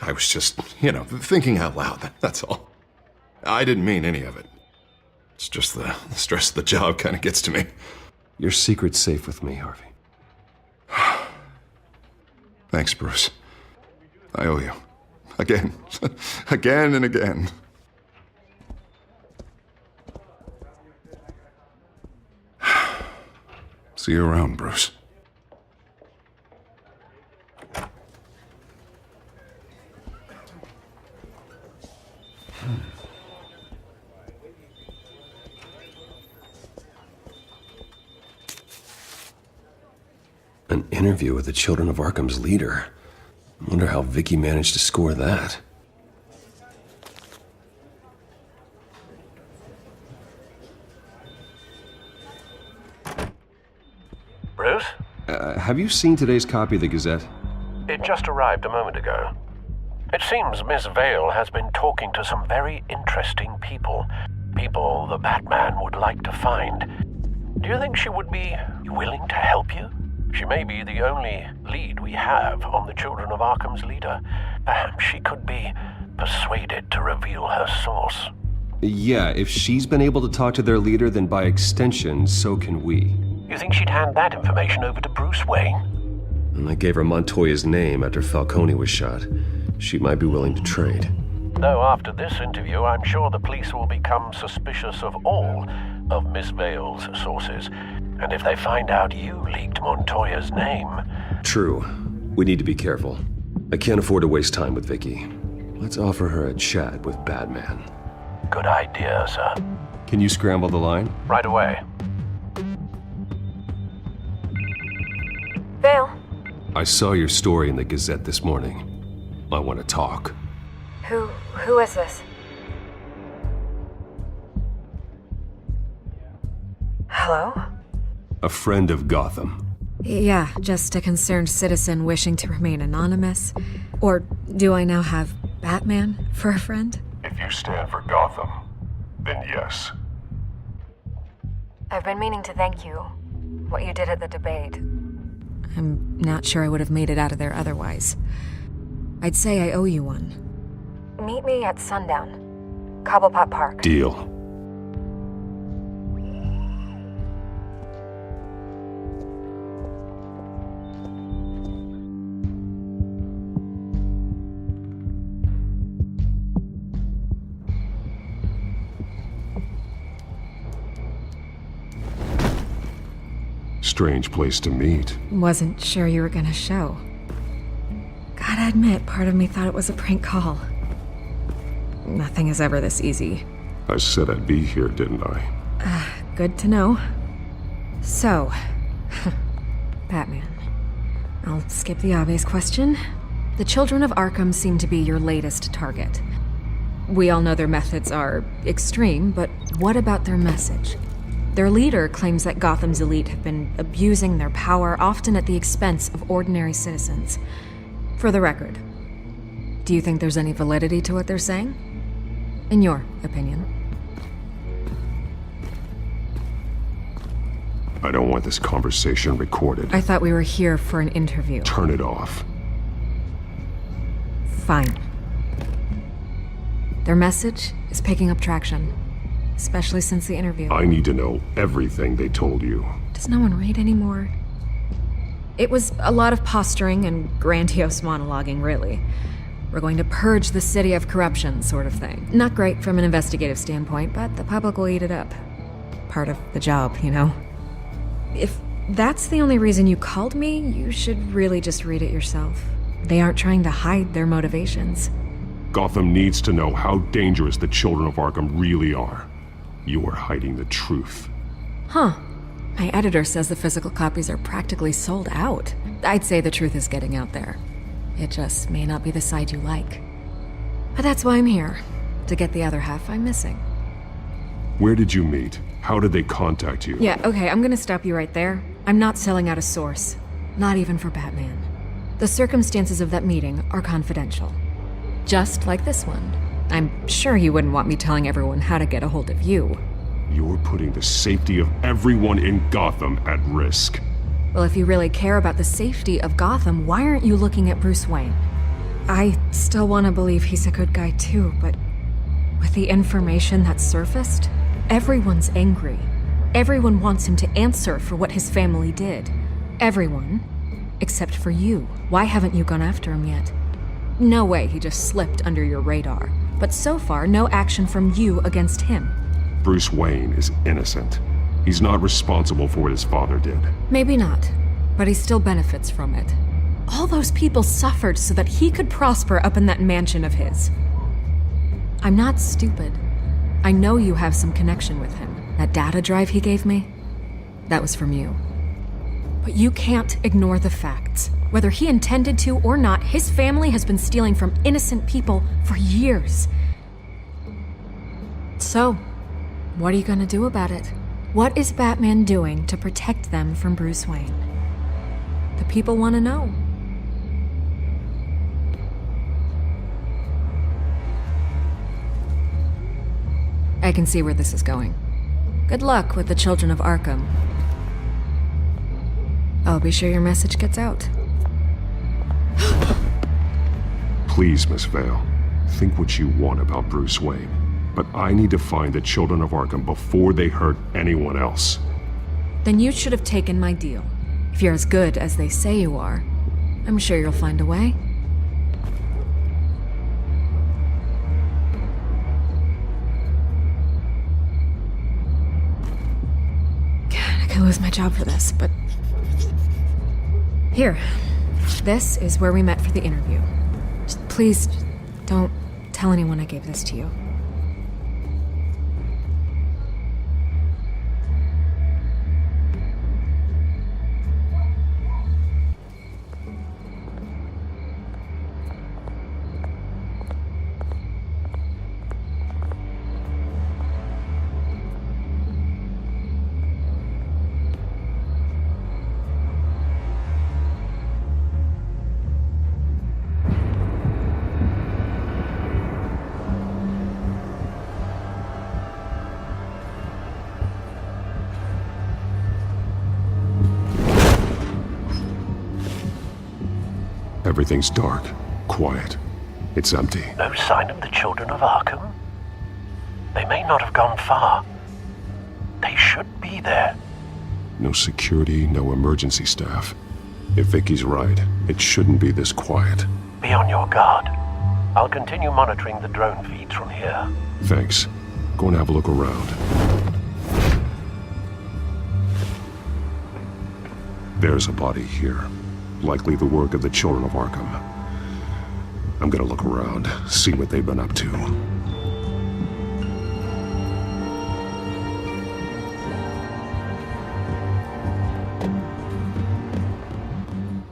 I was just, thinking out loud, that's all. I didn't mean any of it. It's just the stress of the job kind of gets to me. Your secret's safe with me, Harvey. Thanks, Bruce. I owe you. Again. Again and again. See you around, Bruce. An interview with the Children of Arkham's leader. I wonder how Vicky managed to score that. Bruce? Have you seen today's copy of the Gazette? It just arrived a moment ago. It seems Miss Vale has been talking to some very interesting people. People the Batman would like to find. Do you think she would be willing to help you? She may be the only lead we have on the Children of Arkham's leader. Perhaps she could be persuaded to reveal her source. Yeah, if she's been able to talk to their leader, then by extension, so can we. You think she'd hand that information over to Bruce Wayne? And I gave her Montoya's name after Falcone was shot. She might be willing to trade. Though after this interview, I'm sure the police will become suspicious of all of Miss Vale's sources. And if they find out you leaked Montoya's name... True. We need to be careful. I can't afford to waste time with Vicky. Let's offer her a chat with Batman. Good idea, sir. Can you scramble the line? Right away. Vale? I saw your story in the Gazette this morning. I want to talk. Who is this? Hello? A friend of Gotham. Yeah, just a concerned citizen wishing to remain anonymous. Or do I now have Batman for a friend? If you stand for Gotham, then yes. I've been meaning to thank you. What you did at the debate. I'm not sure I would have made it out of there otherwise. I'd say I owe you one. Meet me at sundown. Cobblepot Park. Deal. Strange place to meet. Wasn't sure you were gonna show. Gotta admit, part of me thought it was a prank call. Nothing is ever this easy. I said I'd be here, didn't I? Good to know. So, Batman. I'll skip the obvious question. The Children of Arkham seem to be your latest target. We all know their methods are extreme, but what about their message? Their leader claims that Gotham's elite have been abusing their power, often at the expense of ordinary citizens. For the record, do you think there's any validity to what they're saying? In your opinion? I don't want this conversation recorded. I thought we were here for an interview. Turn it off. Fine. Their message is picking up traction. Especially since the interview. I need to know everything they told you. Does no one read anymore? It was a lot of posturing and grandiose monologuing, really. We're going to purge the city of corruption, sort of thing. Not great from an investigative standpoint, but the public will eat it up. Part of the job, you know? If that's the only reason you called me, you should really just read it yourself. They aren't trying to hide their motivations. Gotham needs to know how dangerous the children of Arkham really are. You are hiding the truth. Huh. My editor says the physical copies are practically sold out. I'd say the truth is getting out there. It just may not be the side you like. But that's why I'm here, to get the other half I'm missing. Where did you meet? How did they contact you? Yeah, okay, I'm gonna stop you right there. I'm not selling out a source. Not even for Batman. The circumstances of that meeting are confidential. Just like this one. I'm sure you wouldn't want me telling everyone how to get a hold of you. You're putting the safety of everyone in Gotham at risk. Well, if you really care about the safety of Gotham, why aren't you looking at Bruce Wayne? I still want to believe he's a good guy too, but with the information that surfaced, everyone's angry. Everyone wants him to answer for what his family did. Everyone, except for you. Why haven't you gone after him yet? No way he just slipped under your radar. But so far, no action from you against him. Bruce Wayne is innocent. He's not responsible for what his father did. Maybe not, but he still benefits from it. All those people suffered so that he could prosper up in that mansion of his. I'm not stupid. I know you have some connection with him. That data drive he gave me, that was from you. But you can't ignore the facts. Whether he intended to or not, his family has been stealing from innocent people for years. So, what are you gonna do about it? What is Batman doing to protect them from Bruce Wayne? The people want to know. I can see where this is going. Good luck with the children of Arkham. I'll be sure your message gets out. Please, Miss Vale, think what you want about Bruce Wayne. But I need to find the children of Arkham before they hurt anyone else. Then you should have taken my deal. If you're as good as they say you are, I'm sure you'll find a way. God, I could lose my job for this, but... Here. This is where we met for the interview. Just please, don't tell anyone I gave this to you. Everything's dark, quiet. It's empty. No sign of the children of Arkham? They may not have gone far. They should be there. No security, no emergency staff. If Vicky's right, it shouldn't be this quiet. Be on your guard. I'll continue monitoring the drone feeds from here. Thanks. Go and have a look around. There's a body here. Likely the work of the children of Arkham. I'm gonna look around, see what they've been up to.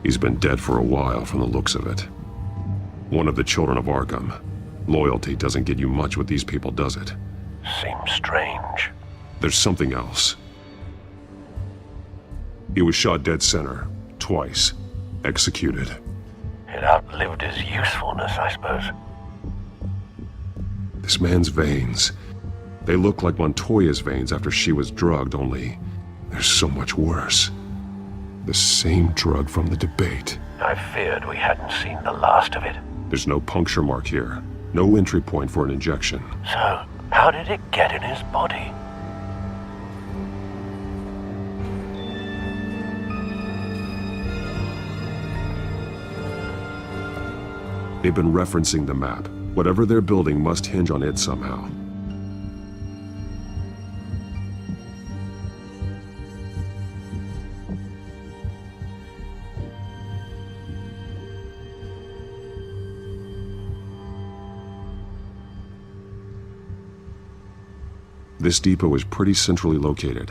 He's been dead for a while from the looks of it. One of the children of Arkham. Loyalty doesn't get you much with these people, does it? Seems strange. There's something else. He was shot dead center, twice. Executed. It outlived his usefulness, I suppose. This man's veins. They look like Montoya's veins after she was drugged, only they're so much worse. The same drug from the debate. I feared we hadn't seen the last of it. There's no puncture mark here. No entry point for an injection. So, how did it get in his body? They've been referencing the map. Whatever they're building must hinge on it somehow. This depot is pretty centrally located.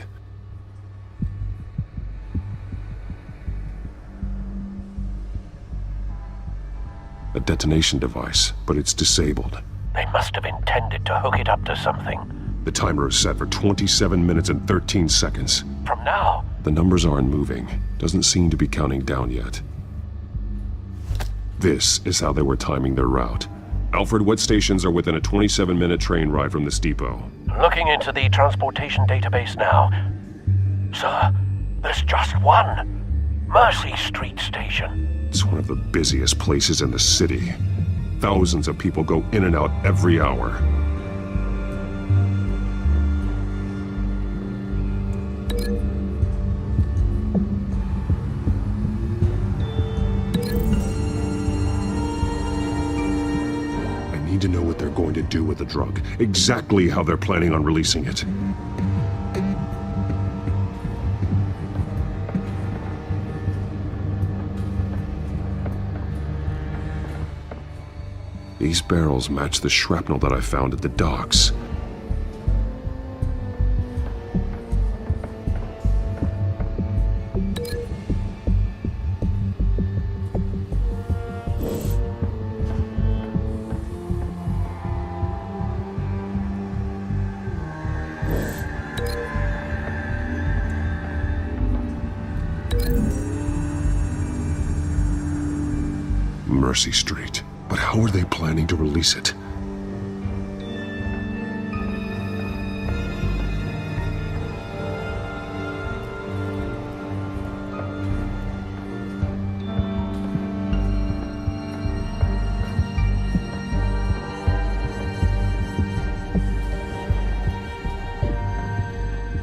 A detonation device, but it's disabled. They must have intended to hook it up to something. The timer is set for 27 minutes and 13 seconds. From now? The numbers aren't moving. Doesn't seem to be counting down yet. This is how they were timing their route. Alfred, what stations are within a 27-minute train ride from this depot? Looking into the transportation database now. Sir, there's just one. Mercy Street Station. It's one of the busiest places in the city. Thousands of people go in and out every hour. I need to know what they're going to do with the drug. Exactly how they're planning on releasing it. These barrels match the shrapnel that I found at the docks. Mercy Street. But how are they planning to release it?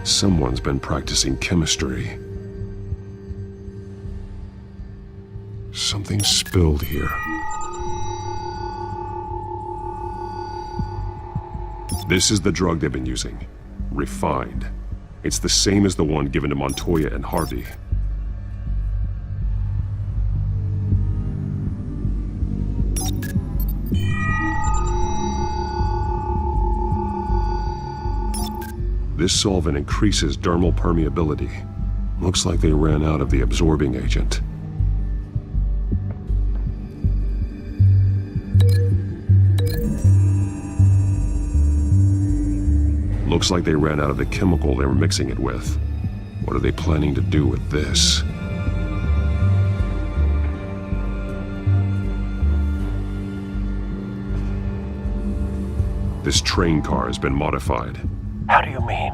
Someone's been practicing chemistry. Something spilled here. This is the drug they've been using. Refined. It's the same as the one given to Montoya and Harvey. This solvent increases dermal permeability. Looks like they ran out of the absorbing agent. Looks like they ran out of the chemical they were mixing it with. What are they planning to do with this? This train car has been modified. How do you mean?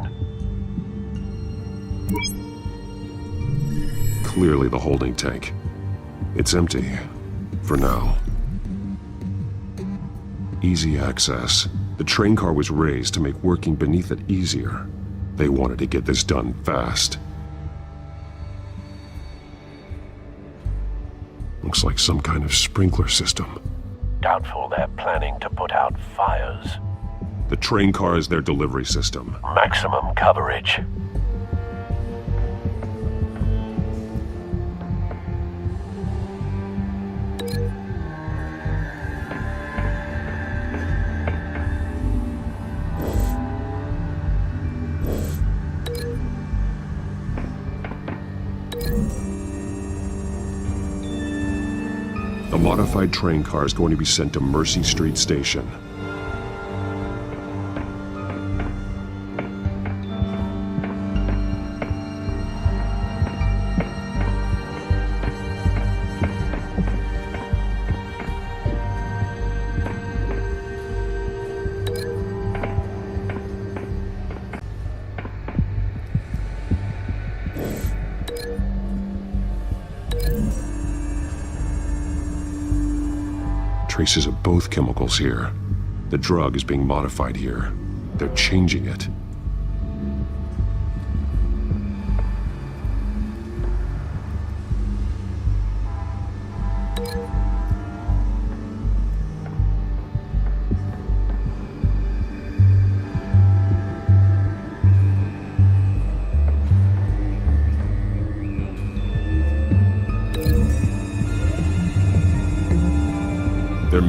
Clearly the holding tank. It's empty. For now. Easy access. The train car was raised to make working beneath it easier. They wanted to get this done fast. Looks like some kind of sprinkler system. Doubtful they're planning to put out fires. The train car is their delivery system. Maximum coverage. The modified train car is going to be sent to Mercy Street Station. Traces of both chemicals here. The drug is being modified here. They're changing it.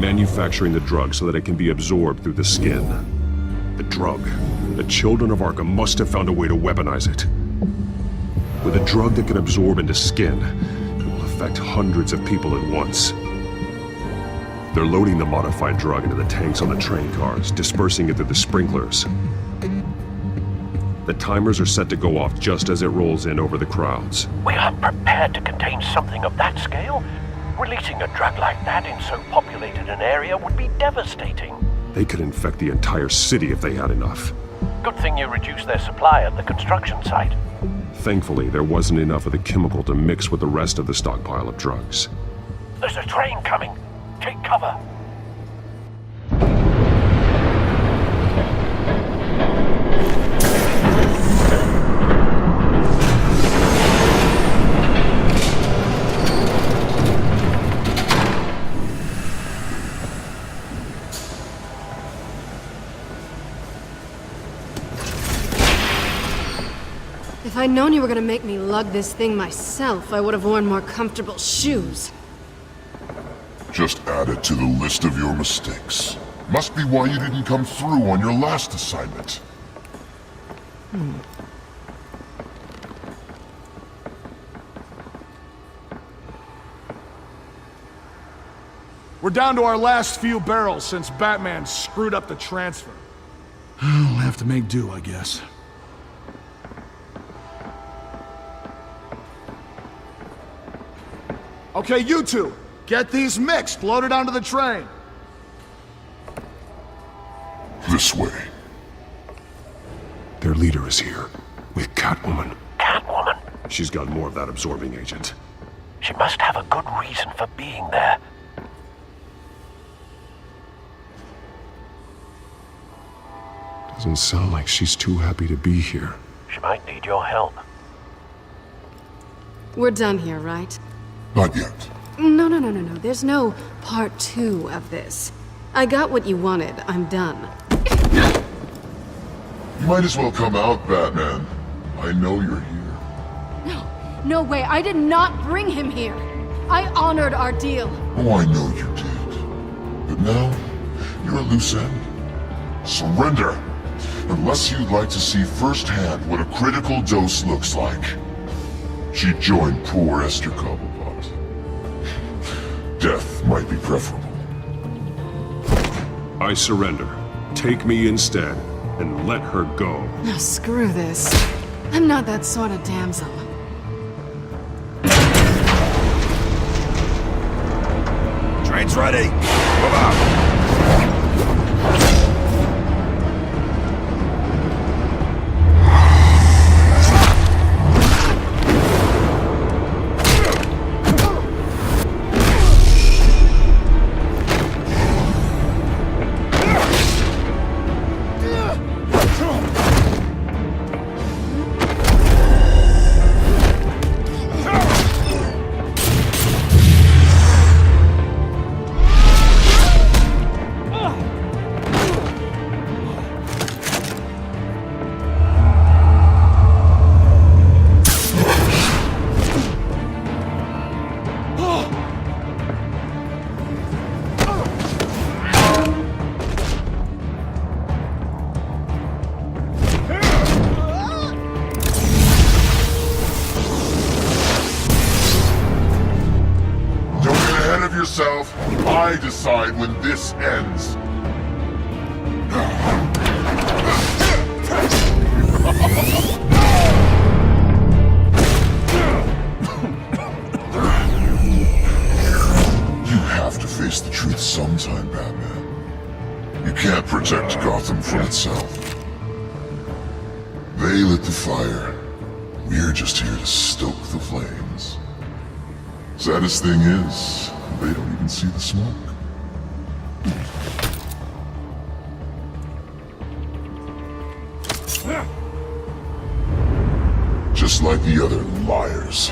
manufacturing the drug so that it can be absorbed through the skin. The drug. The children of Arkham must have found a way to weaponize it. With a drug that can absorb into skin, it will affect hundreds of people at once. They're loading the modified drug into the tanks on the train cars, dispersing it through the sprinklers. The timers are set to go off just as it rolls in over the crowds. We aren't prepared to contain something of that scale. Releasing a drug like that in so populated an area would be devastating. They could infect the entire city if they had enough. Good thing you reduced their supply at the construction site. Thankfully, there wasn't enough of the chemical to mix with the rest of the stockpile of drugs. There's a train coming. Take cover. If I'd known you were gonna make me lug this thing myself, I would have worn more comfortable shoes. Just add it to the list of your mistakes. Must be why you didn't come through on your last assignment. We're down to our last few barrels since Batman screwed up the transfer. We'll have to make do, I guess. Okay, you two, get these mixed, loaded onto the train. This way. Their leader is here, with Catwoman. Catwoman? She's got more of that absorbing agent. She must have a good reason for being there. Doesn't sound like she's too happy to be here. She might need your help. We're done here, right? Not yet. No. There's no part 2 of this. I got what you wanted. I'm done. You might as well come out, Batman. I know you're here. No way. I did not bring him here. I honored our deal. Oh, I know you did. But now, you're a loose end. Surrender! Unless you'd like to see firsthand what a critical dose looks like. She joined poor Esther Cobblepot. Death might be preferable. I surrender. Take me instead, and let her go. No, screw this. I'm not that sort of damsel. Train's ready. Move out. Yourself. I decide when this ends. You have to face the truth sometime, Batman. You can't protect Gotham from itself. They lit the fire. We're just here to stoke the flames. Saddest thing is, they don't even see the smoke. Just like the other liars.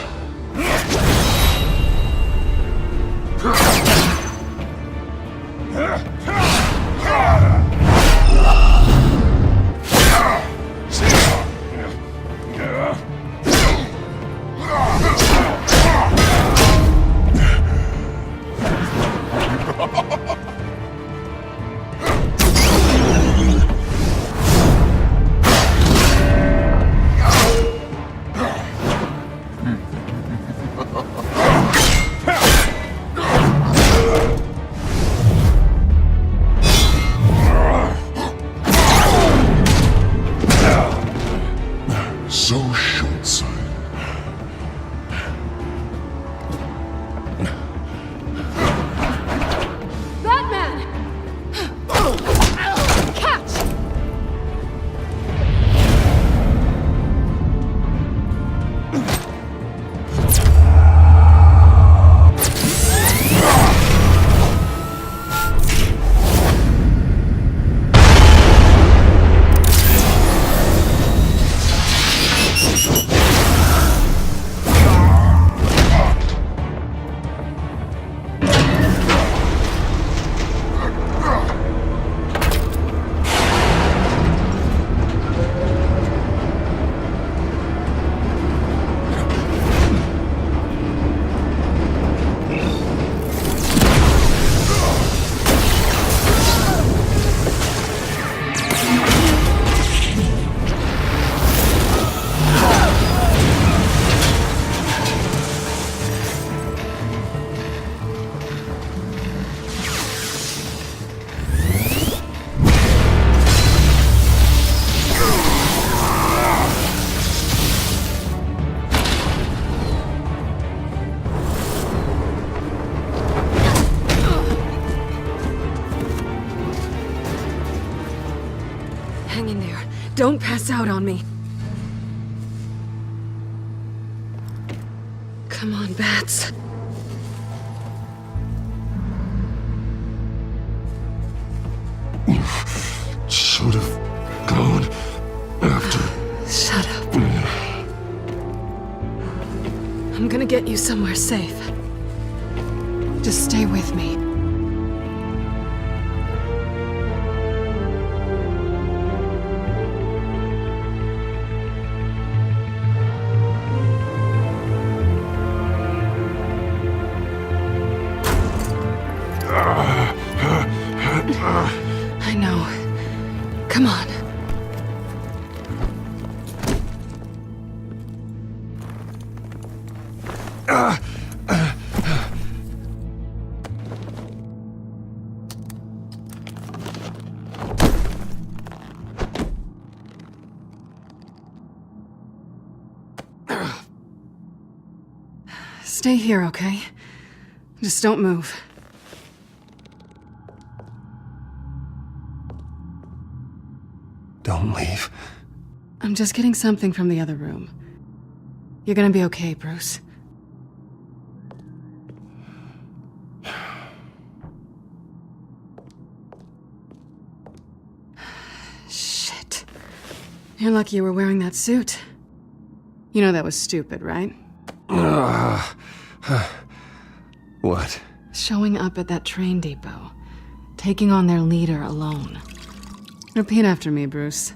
Don't pass out on me. Come on, Bats. Should have gone after. Shut up. I'm gonna get you somewhere safe. Just stay with me. I know. Come on. Stay here, okay? Just don't move. Don't leave. I'm just getting something from the other room. You're gonna be okay, Bruce. Shit. You're lucky you were wearing that suit. You know that was stupid, right? What? Showing up at that train depot. Taking on their leader alone. Repeat after me, Bruce.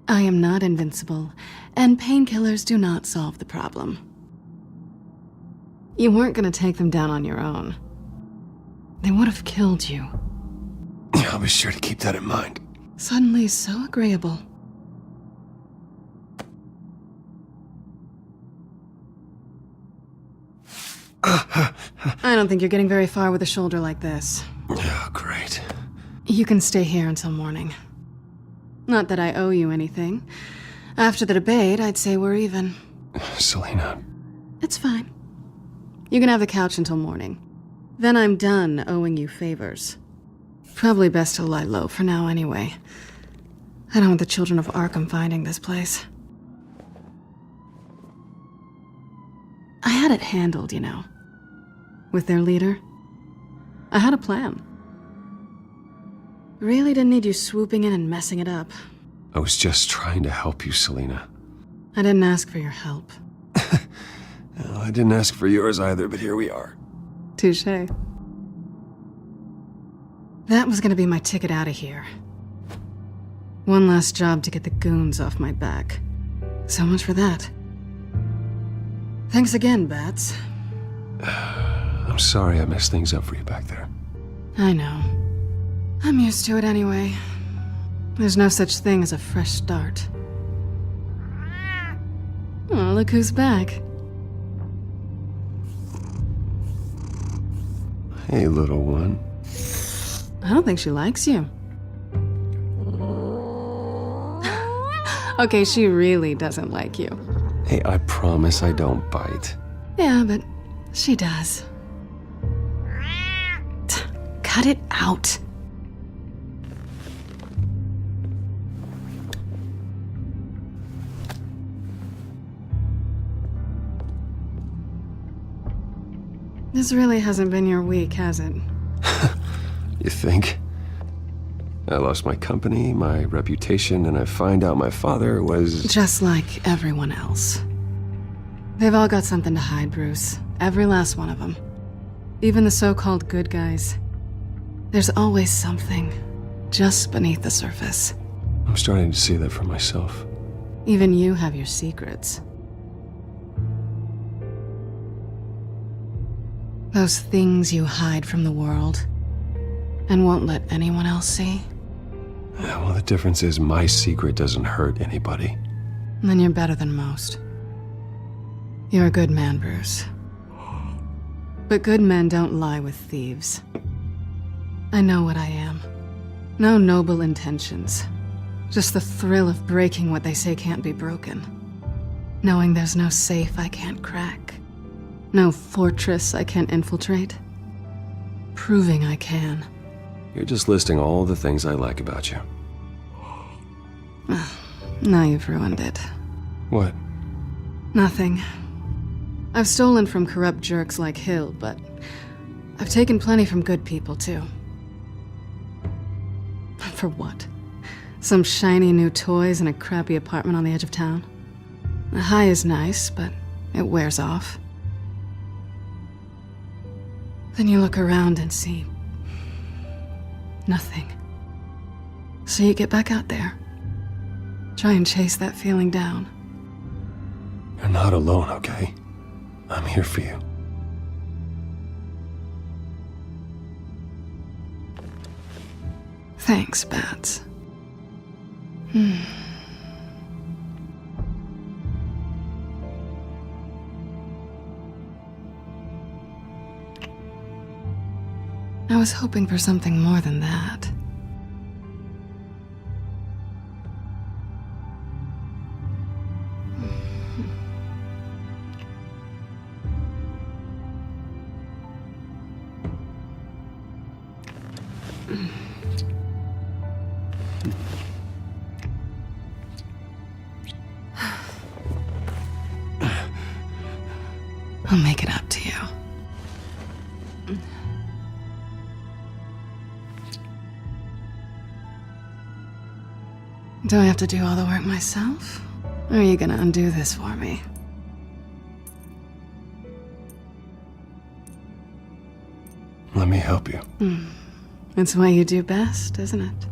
I am not invincible, and painkillers do not solve the problem. You weren't gonna take them down on your own. They would have killed you. I'll be sure to keep that in mind. Suddenly so agreeable. I don't think you're getting very far with a shoulder like this. Oh, great. You can stay here until morning. Not that I owe you anything. After the debate, I'd say we're even. Selena. It's fine. You can have the couch until morning. Then I'm done owing you favors. Probably best to lie low for now anyway. I don't want the children of Arkham finding this place. I had it handled, you know. With their leader. I had a plan. Really didn't need you swooping in and messing it up. I was just trying to help you, Selena. I didn't ask for your help. Well, I didn't ask for yours either, but here we are. Touché. That was gonna be my ticket out of here. One last job to get the goons off my back. So much for that. Thanks again, Bats. I'm sorry I messed things up for you back there. I know. I'm used to it anyway. There's no such thing as a fresh start. Oh, look who's back. Hey, little one. I don't think she likes you. Okay, she really doesn't like you. Hey, I promise I don't bite. Yeah, but she does. Cut it out. This really hasn't been your week, has it? You think? I lost my company, my reputation, and I find out my father was... Just like everyone else. They've all got something to hide, Bruce. Every last one of them. Even the so-called good guys. There's always something just beneath the surface. I'm starting to see that for myself. Even you have your secrets. Those things you hide from the world and won't let anyone else see. Yeah, well, the difference is my secret doesn't hurt anybody. Then you're better than most. You're a good man, Bruce. But good men don't lie with thieves. I know what I am. No noble intentions. Just the thrill of breaking what they say can't be broken. Knowing there's no safe I can't crack. No fortress I can't infiltrate. Proving I can. You're just listing all the things I like about you. Now you've ruined it. What? Nothing. I've stolen from corrupt jerks like Hill, but I've taken plenty from good people, too. For what? Some shiny new toys and a crappy apartment on the edge of town? The high is nice, but it wears off. Then you look around and see nothing. So you get back out there. Try and chase that feeling down. You're not alone, okay? I'm here for you. Thanks, Bats. I was hoping for something more than that. I'll make it up to you. Do I have to do all the work myself? Or are you gonna undo this for me? Let me help you. It's what you do best, isn't it?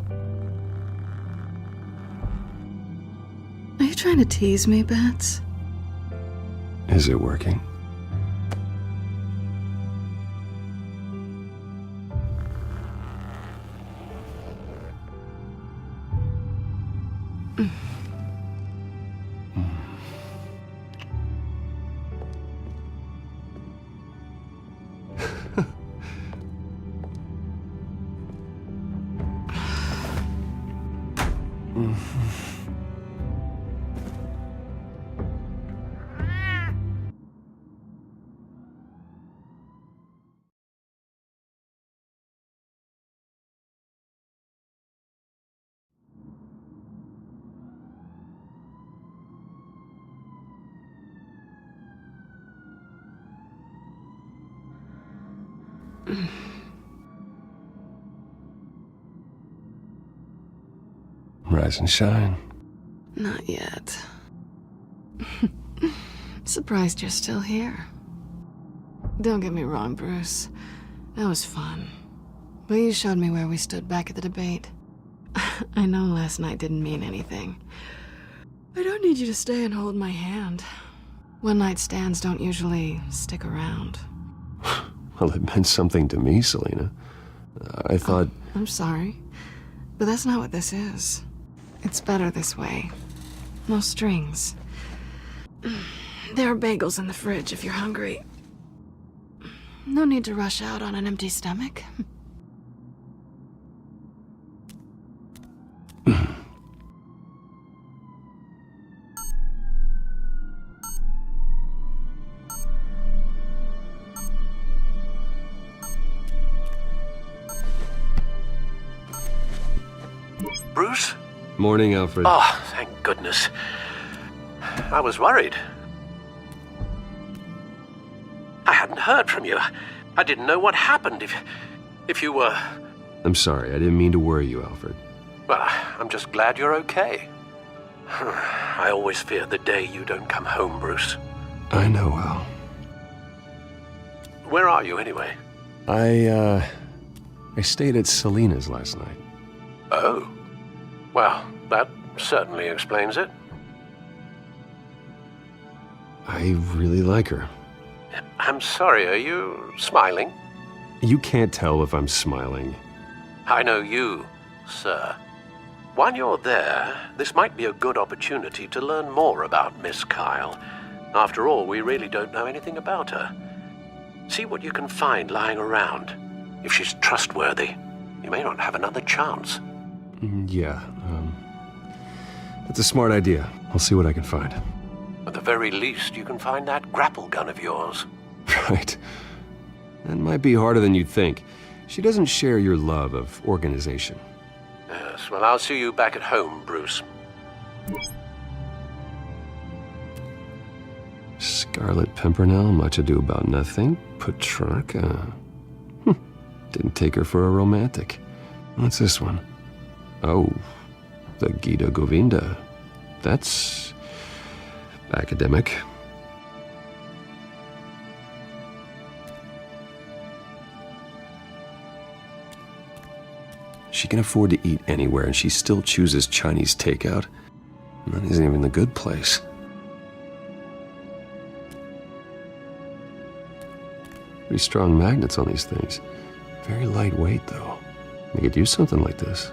Are you trying to tease me, Bats? Is it working? Rise and shine. Not yet. Surprised you're still here. Don't get me wrong, Bruce. That was fun. But you showed me where we stood back at the debate. I know last night didn't mean anything. I don't need you to stay and hold my hand. One-night stands don't usually stick around. Well, it meant something to me, Selena. I thought... I'm sorry, but that's not what this is. It's better this way. No strings. There are bagels in the fridge if you're hungry. No need to rush out on an empty stomach. Bruce? Morning, Alfred. Oh, thank goodness. I was worried. I hadn't heard from you. I didn't know what happened if you were... I'm sorry, I didn't mean to worry you, Alfred. Well, I'm just glad you're okay. I always fear the day you don't come home, Bruce. I know, Al. Where are you, anyway? I stayed at Selena's last night. Oh. Well, that certainly explains it. I really like her. I'm sorry, are you smiling? You can't tell if I'm smiling. I know you, sir. While you're there, this might be a good opportunity to learn more about Miss Kyle. After all, we really don't know anything about her. See what you can find lying around. If she's trustworthy, you may not have another chance. Yeah, that's a smart idea. I'll see what I can find. At the very least, you can find that grapple gun of yours. Right. That might be harder than you'd think. She doesn't share your love of organization. Yes, well, I'll see you back at home, Bruce. Scarlet Pimpernel, Much Ado About Nothing, Petrarca. Didn't take her for a romantic. What's this one? Oh, the Gita Govinda. That's academic. She can afford to eat anywhere, and she still chooses Chinese takeout. And that isn't even the good place. Pretty strong magnets on these things. Very lightweight, though. We could use something like this.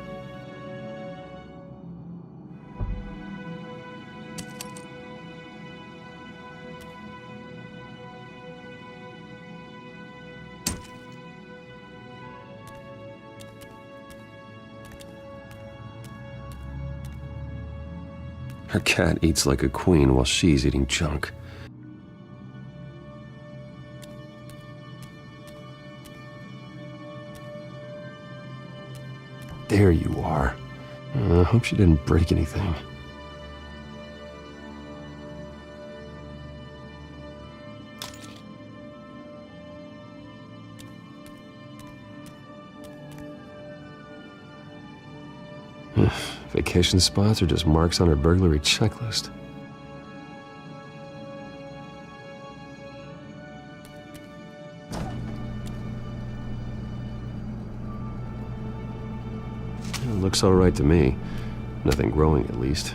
Her cat eats like a queen while she's eating junk. There you are. I hope she didn't break anything. Vacation spots are just marks on her burglary checklist. It looks all right to me. Nothing growing, at least.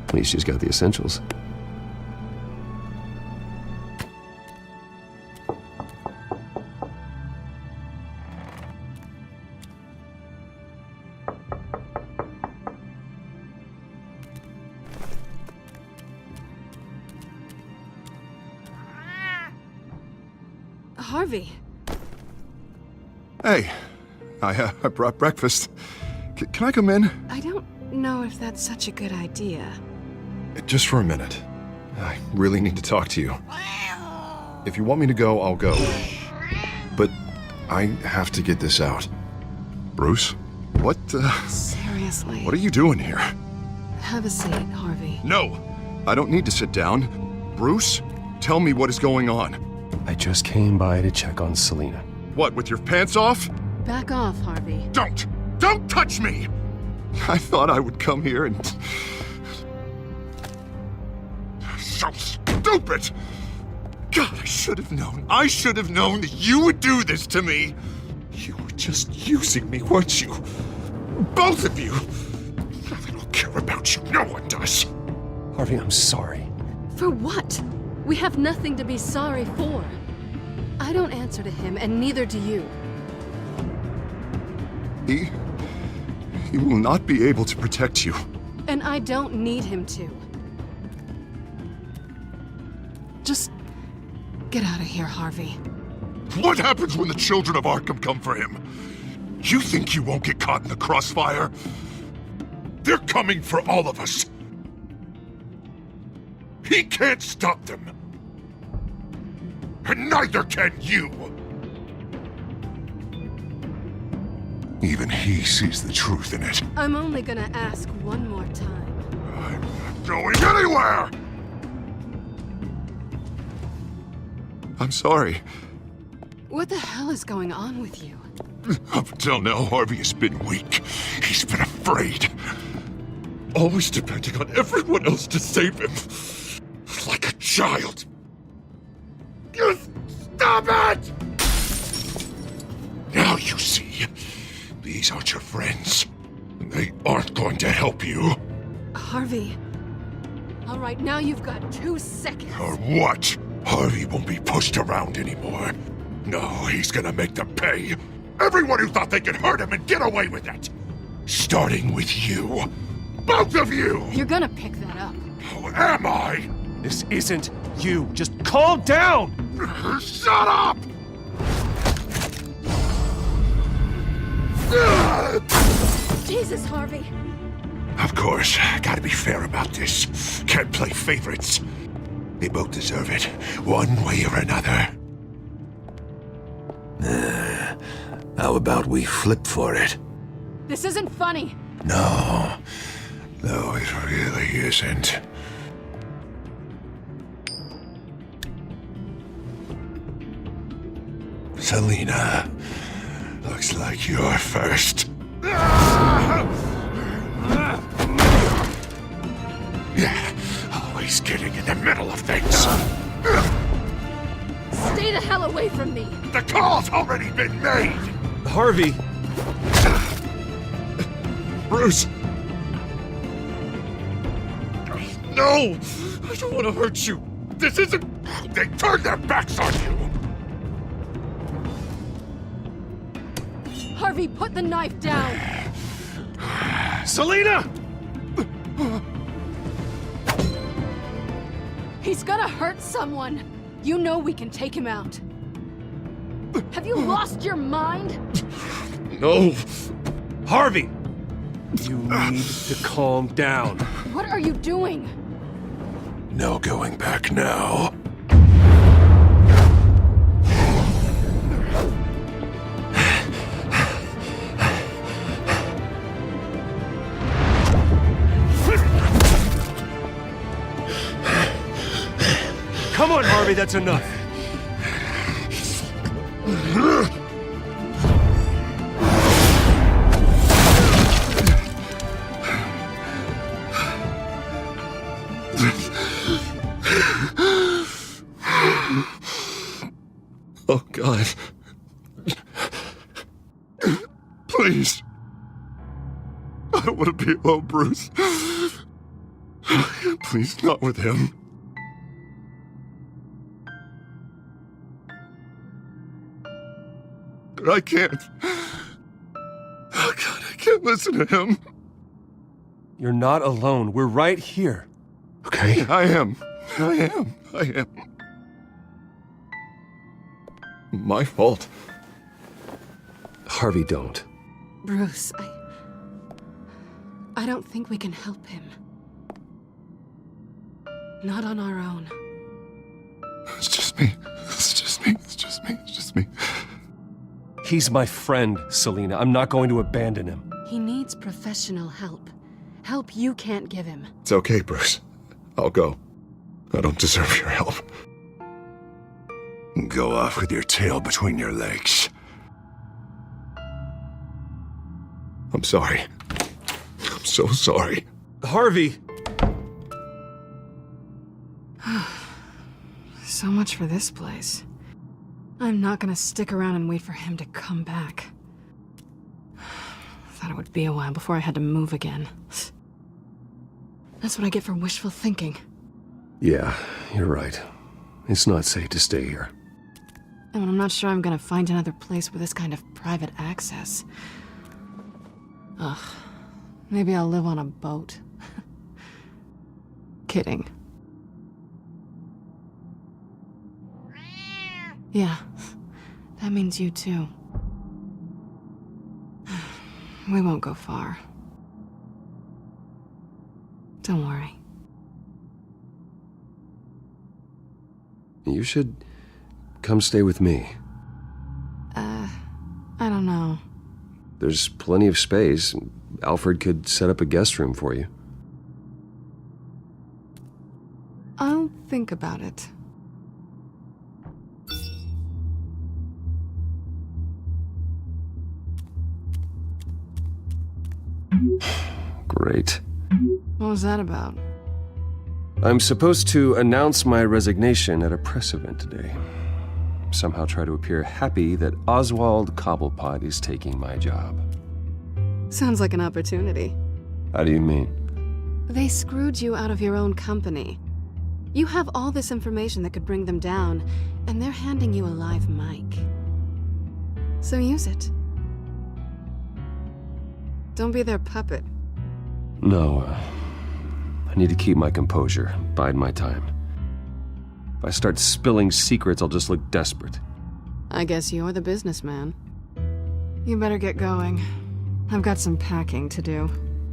At least she's got the essentials. Harvey. Hey, I brought breakfast. Can I come in? I don't know if that's such a good idea. Just for a minute. I really need to talk to you. If you want me to go, I'll go. But I have to get this out. Bruce? What, Seriously. What are you doing here? Have a seat, Harvey. No! I don't need to sit down. Bruce, tell me what is going on. I just came by to check on Selena. What, with your pants off? Back off, Harvey. Don't! Don't touch me! I thought I would come here and... So stupid! God, I should have known. I should have known that you would do this to me. You were just using me, weren't you? Both of you! I don't care about you. No one does. Harvey, I'm sorry. For what? We have nothing to be sorry for. I don't answer to him, and neither do you. He will not be able to protect you. And I don't need him to. Just get out of here, Harvey. What happens when the children of Arkham come for him? You think you won't get caught in the crossfire? They're coming for all of us. He can't stop them. And neither can you. Even he sees the truth in it. I'm only gonna ask one more time. I'm not going anywhere! I'm sorry. What the hell is going on with you? Up until now, Harvey has been weak. He's been afraid. Always depending on everyone else to save him. Like a child. You stop it! Now you see. These aren't your friends. And they aren't going to help you. Harvey. All right, now you've got 2 seconds. Or what? Harvey won't be pushed around anymore. No, he's gonna make them pay. Everyone who thought they could hurt him and get away with it. Starting with you. Both of you! You're gonna pick that up. Who am I? This isn't you. Just calm down! Shut up! Jesus, Harvey. Of course, gotta be fair about this. Can't play favorites. They both deserve it, one way or another. How about we flip for it? This isn't funny. No. No, it really isn't. Selena, looks like you're first. Yeah, always getting in the middle of things. Stay the hell away from me! The call's already been made! Harvey! Bruce! No! I don't want to hurt you! This isn't... They turned their backs on you! Harvey, put the knife down! Selena! He's gonna hurt someone! You know we can take him out. Have you lost your mind? No! Harvey! You need to calm down. What are you doing? No going back now. Come on, Harvey, that's enough. Oh, God. Please. I don't want to be alone, Bruce. Please, not with him. I can't. Oh, God, I can't listen to him. You're not alone. We're right here. Okay, I am. My fault. Harvey, don't. Bruce, I don't think we can help him. Not on our own. It's just me. He's my friend, Selena. I'm not going to abandon him. He needs professional help. Help you can't give him. It's okay, Bruce. I'll go. I don't deserve your help. Go off with your tail between your legs. I'm sorry. I'm so sorry. Harvey! So much for this place. I'm not gonna stick around and wait for him to come back. Thought it would be a while before I had to move again. That's what I get for wishful thinking. Yeah, you're right. It's not safe to stay here. And I'm not sure I'm gonna find another place with this kind of private access. Ugh. Maybe I'll live on a boat. Kidding. Yeah, that means you too. We won't go far. Don't worry. You should come stay with me. I don't know. There's plenty of space. Alfred could set up a guest room for you. I'll think about it. Great. What was that about? I'm supposed to announce my resignation at a press event today. Somehow try to appear happy that Oswald Cobblepot is taking my job. Sounds like an opportunity. How do you mean? They screwed you out of your own company. You have all this information that could bring them down, and they're handing you a live mic. So use it. Don't be their puppet. No, I need to keep my composure, bide my time. If I start spilling secrets, I'll just look desperate. I guess you're the businessman. You better get going. I've got some packing to do.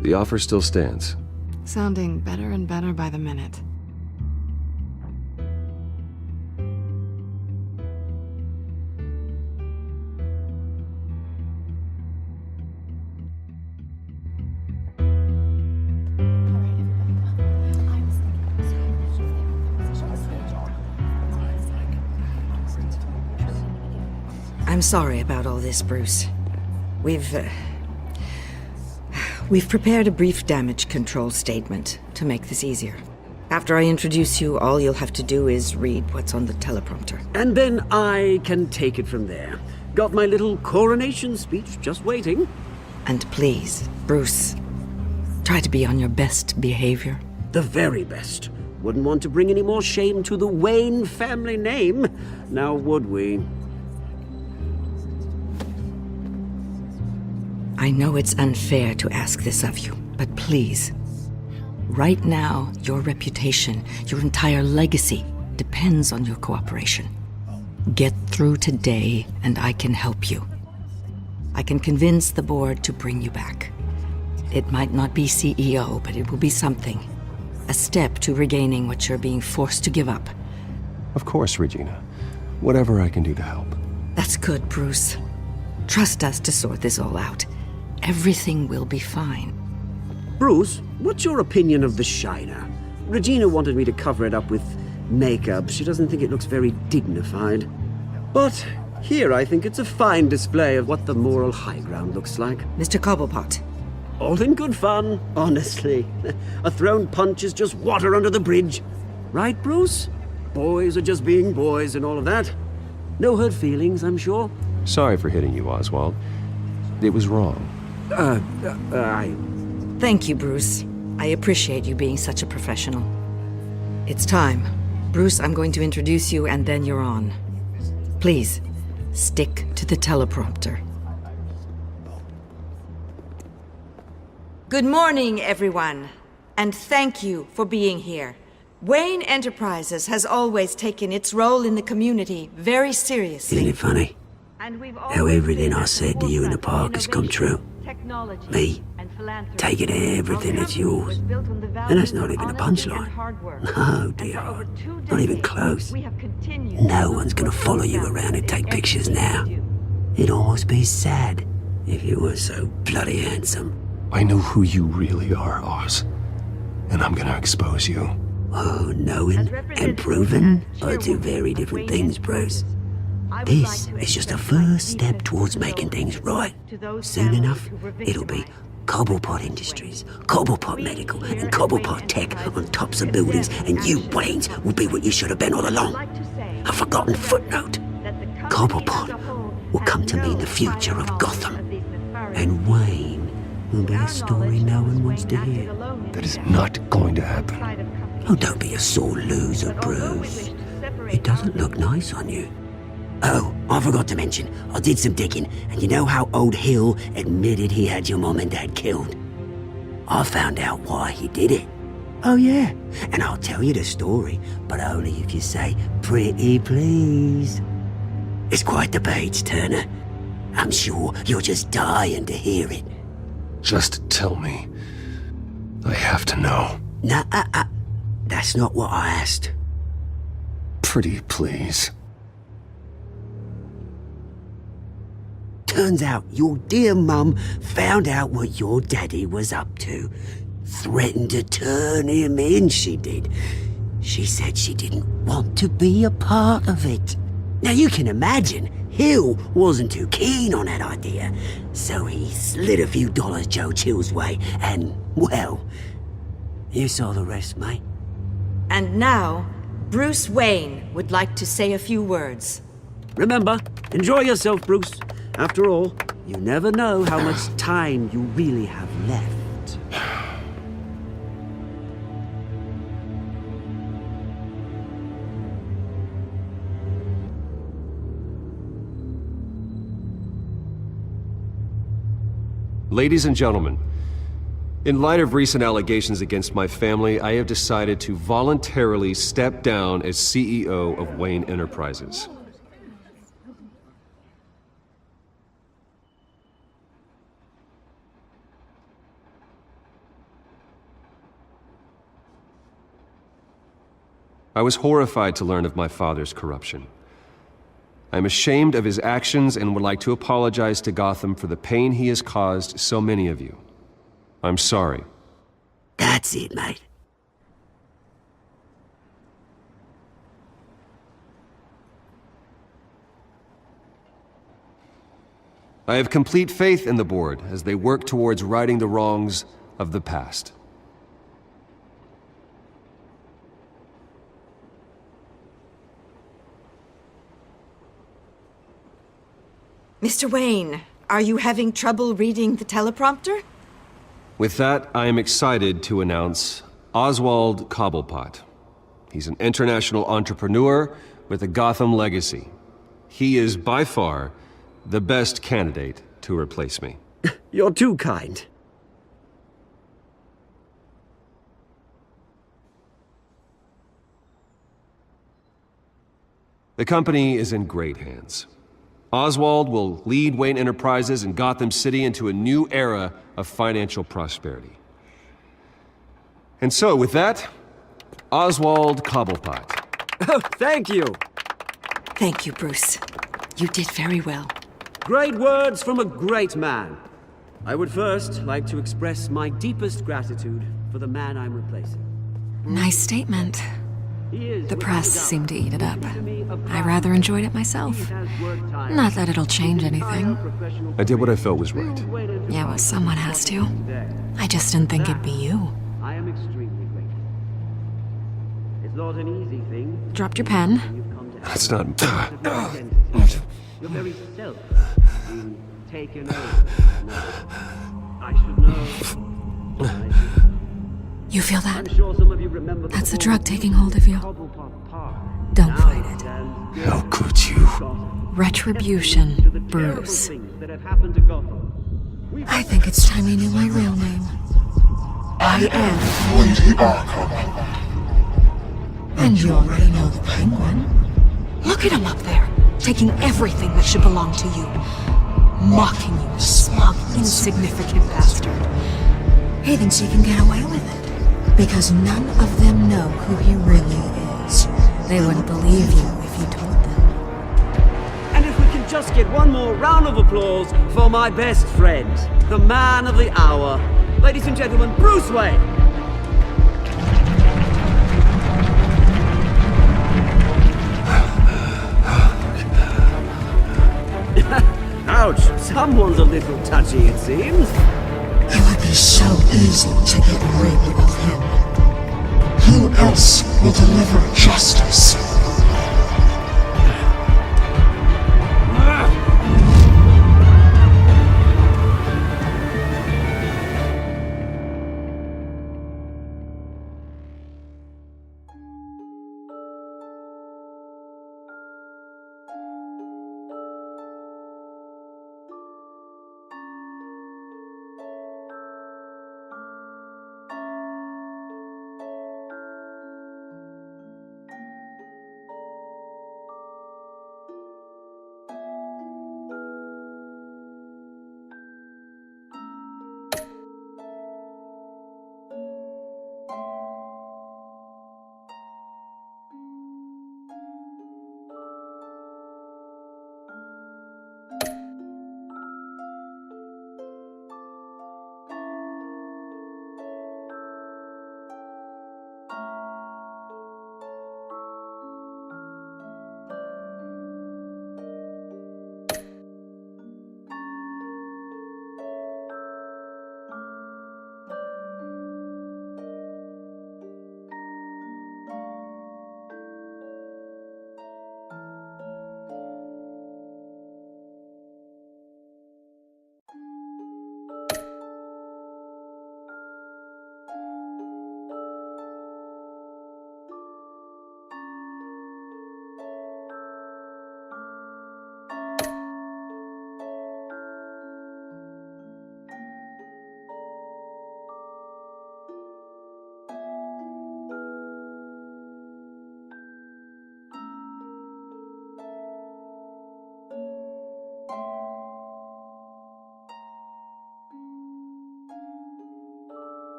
The offer still stands. Sounding better and better by the minute. I'm sorry about all this, Bruce. We've prepared a brief damage control statement to make this easier. After I introduce you, all you'll have to do is read what's on the teleprompter. And then I can take it from there. Got my little coronation speech just waiting. And please, Bruce, try to be on your best behavior. The very best. Wouldn't want to bring any more shame to the Wayne family name, now would we? I know it's unfair to ask this of you, but please. Right now, your reputation, your entire legacy, depends on your cooperation. Get through today, and I can help you. I can convince the board to bring you back. It might not be CEO, but it will be something. A step to regaining what you're being forced to give up. Of course, Regina. Whatever I can do to help. That's good, Bruce. Trust us to sort this all out. Everything will be fine. Bruce, what's your opinion of the Shiner? Regina wanted me to cover it up with makeup. She doesn't think it looks very dignified. But here I think it's a fine display of what the moral high ground looks like. Mr. Cobblepot. All in good fun, honestly. A thrown punch is just water under the bridge. Right, Bruce? Boys are just being boys and all of that. No hurt feelings, I'm sure. Sorry for hitting you, Oswald. It was wrong. Thank you, Bruce. I appreciate you being such a professional. It's time. Bruce, I'm going to introduce you and then you're on. Please, stick to the teleprompter. Good morning, everyone, and thank you for being here. Wayne Enterprises has always taken its role in the community very seriously. Isn't it funny? How everything I said to you in the park has come true. Me, taking everything that's yours. And that's not even a punchline. No, dear heart. Not even close. No one's gonna follow you around and take pictures now. It'd almost be sad if you were so bloody handsome. I know who you really are, Oz. And I'm gonna expose you. Oh, knowing and proving are two very different things, Bruce. This is just a first step towards making things right. Soon enough, it'll be Cobblepot Industries, Cobblepot Medical, and Cobblepot Tech on tops of buildings, and you, Waynes, will be what you should have been all along. A forgotten footnote. Cobblepot will come to mean the future of Gotham. And Wayne will be a story no one wants to hear. That is not going to happen. Oh, don't be a sore loser, Bruce. It doesn't look nice on you. Oh, I forgot to mention, I did some digging, and you know how old Hill admitted he had your mom and dad killed? I found out why he did it. Oh yeah, and I'll tell you the story, but only if you say, pretty please. It's quite the page, Turner. I'm sure you're just dying to hear it. Just tell me. I have to know. Nah, that's not what I asked. Pretty please. Turns out your dear mum found out what your daddy was up to. Threatened to turn him in, she did. She said she didn't want to be a part of it. Now you can imagine, Hill wasn't too keen on that idea. So he slid a few dollars Joe Chill's way, and, well, you saw the rest, mate. And now, Bruce Wayne would like to say a few words. Remember, enjoy yourself, Bruce. After all, you never know how much time you really have left. Ladies and gentlemen, in light of recent allegations against my family, I have decided to voluntarily step down as CEO of Wayne Enterprises. I was horrified to learn of my father's corruption. I am ashamed of his actions and would like to apologize to Gotham for the pain he has caused so many of you. I'm sorry. That's it, mate. I have complete faith in the board as they work towards righting the wrongs of the past. Mr. Wayne, are you having trouble reading the teleprompter? With that, I am excited to announce Oswald Cobblepot. He's an international entrepreneur with a Gotham legacy. He is by far the best candidate to replace me. You're too kind. The company is in great hands. Oswald will lead Wayne Enterprises and Gotham City into a new era of financial prosperity. And so, with that, Oswald Cobblepot. Oh, thank you. Thank you, Bruce. You did very well. Great words from a great man. I would first like to express my deepest gratitude for the man I'm replacing. Nice statement. The press seemed to eat it up. I rather enjoyed it myself. Not that it'll change anything. I did what I felt was right. Yeah, well, someone has to. I just didn't think it'd be you. I am extremely grateful. It's not an easy thing. Dropped your pen. That's not... Your very self being taken over. I should know. You feel that? I'm sure some of you remember That's the drug taking hold of you. Don't fight it. How could you? Retribution, Bruce. I think it's time you knew my real name. I am Lady Arkham. And you already know the Penguin. Look at him up there, taking everything that should belong to you. Mocking you, smug, insignificant bastard. He thinks he can get away with it. Because none of them know who he really is. They wouldn't believe you if you told them. And if we can just get one more round of applause for my best friend, the man of the hour, ladies and gentlemen, Bruce Wayne. Ouch, someone's a little touchy, it seems. It would be so easy to get rid of him. Who else will deliver justice?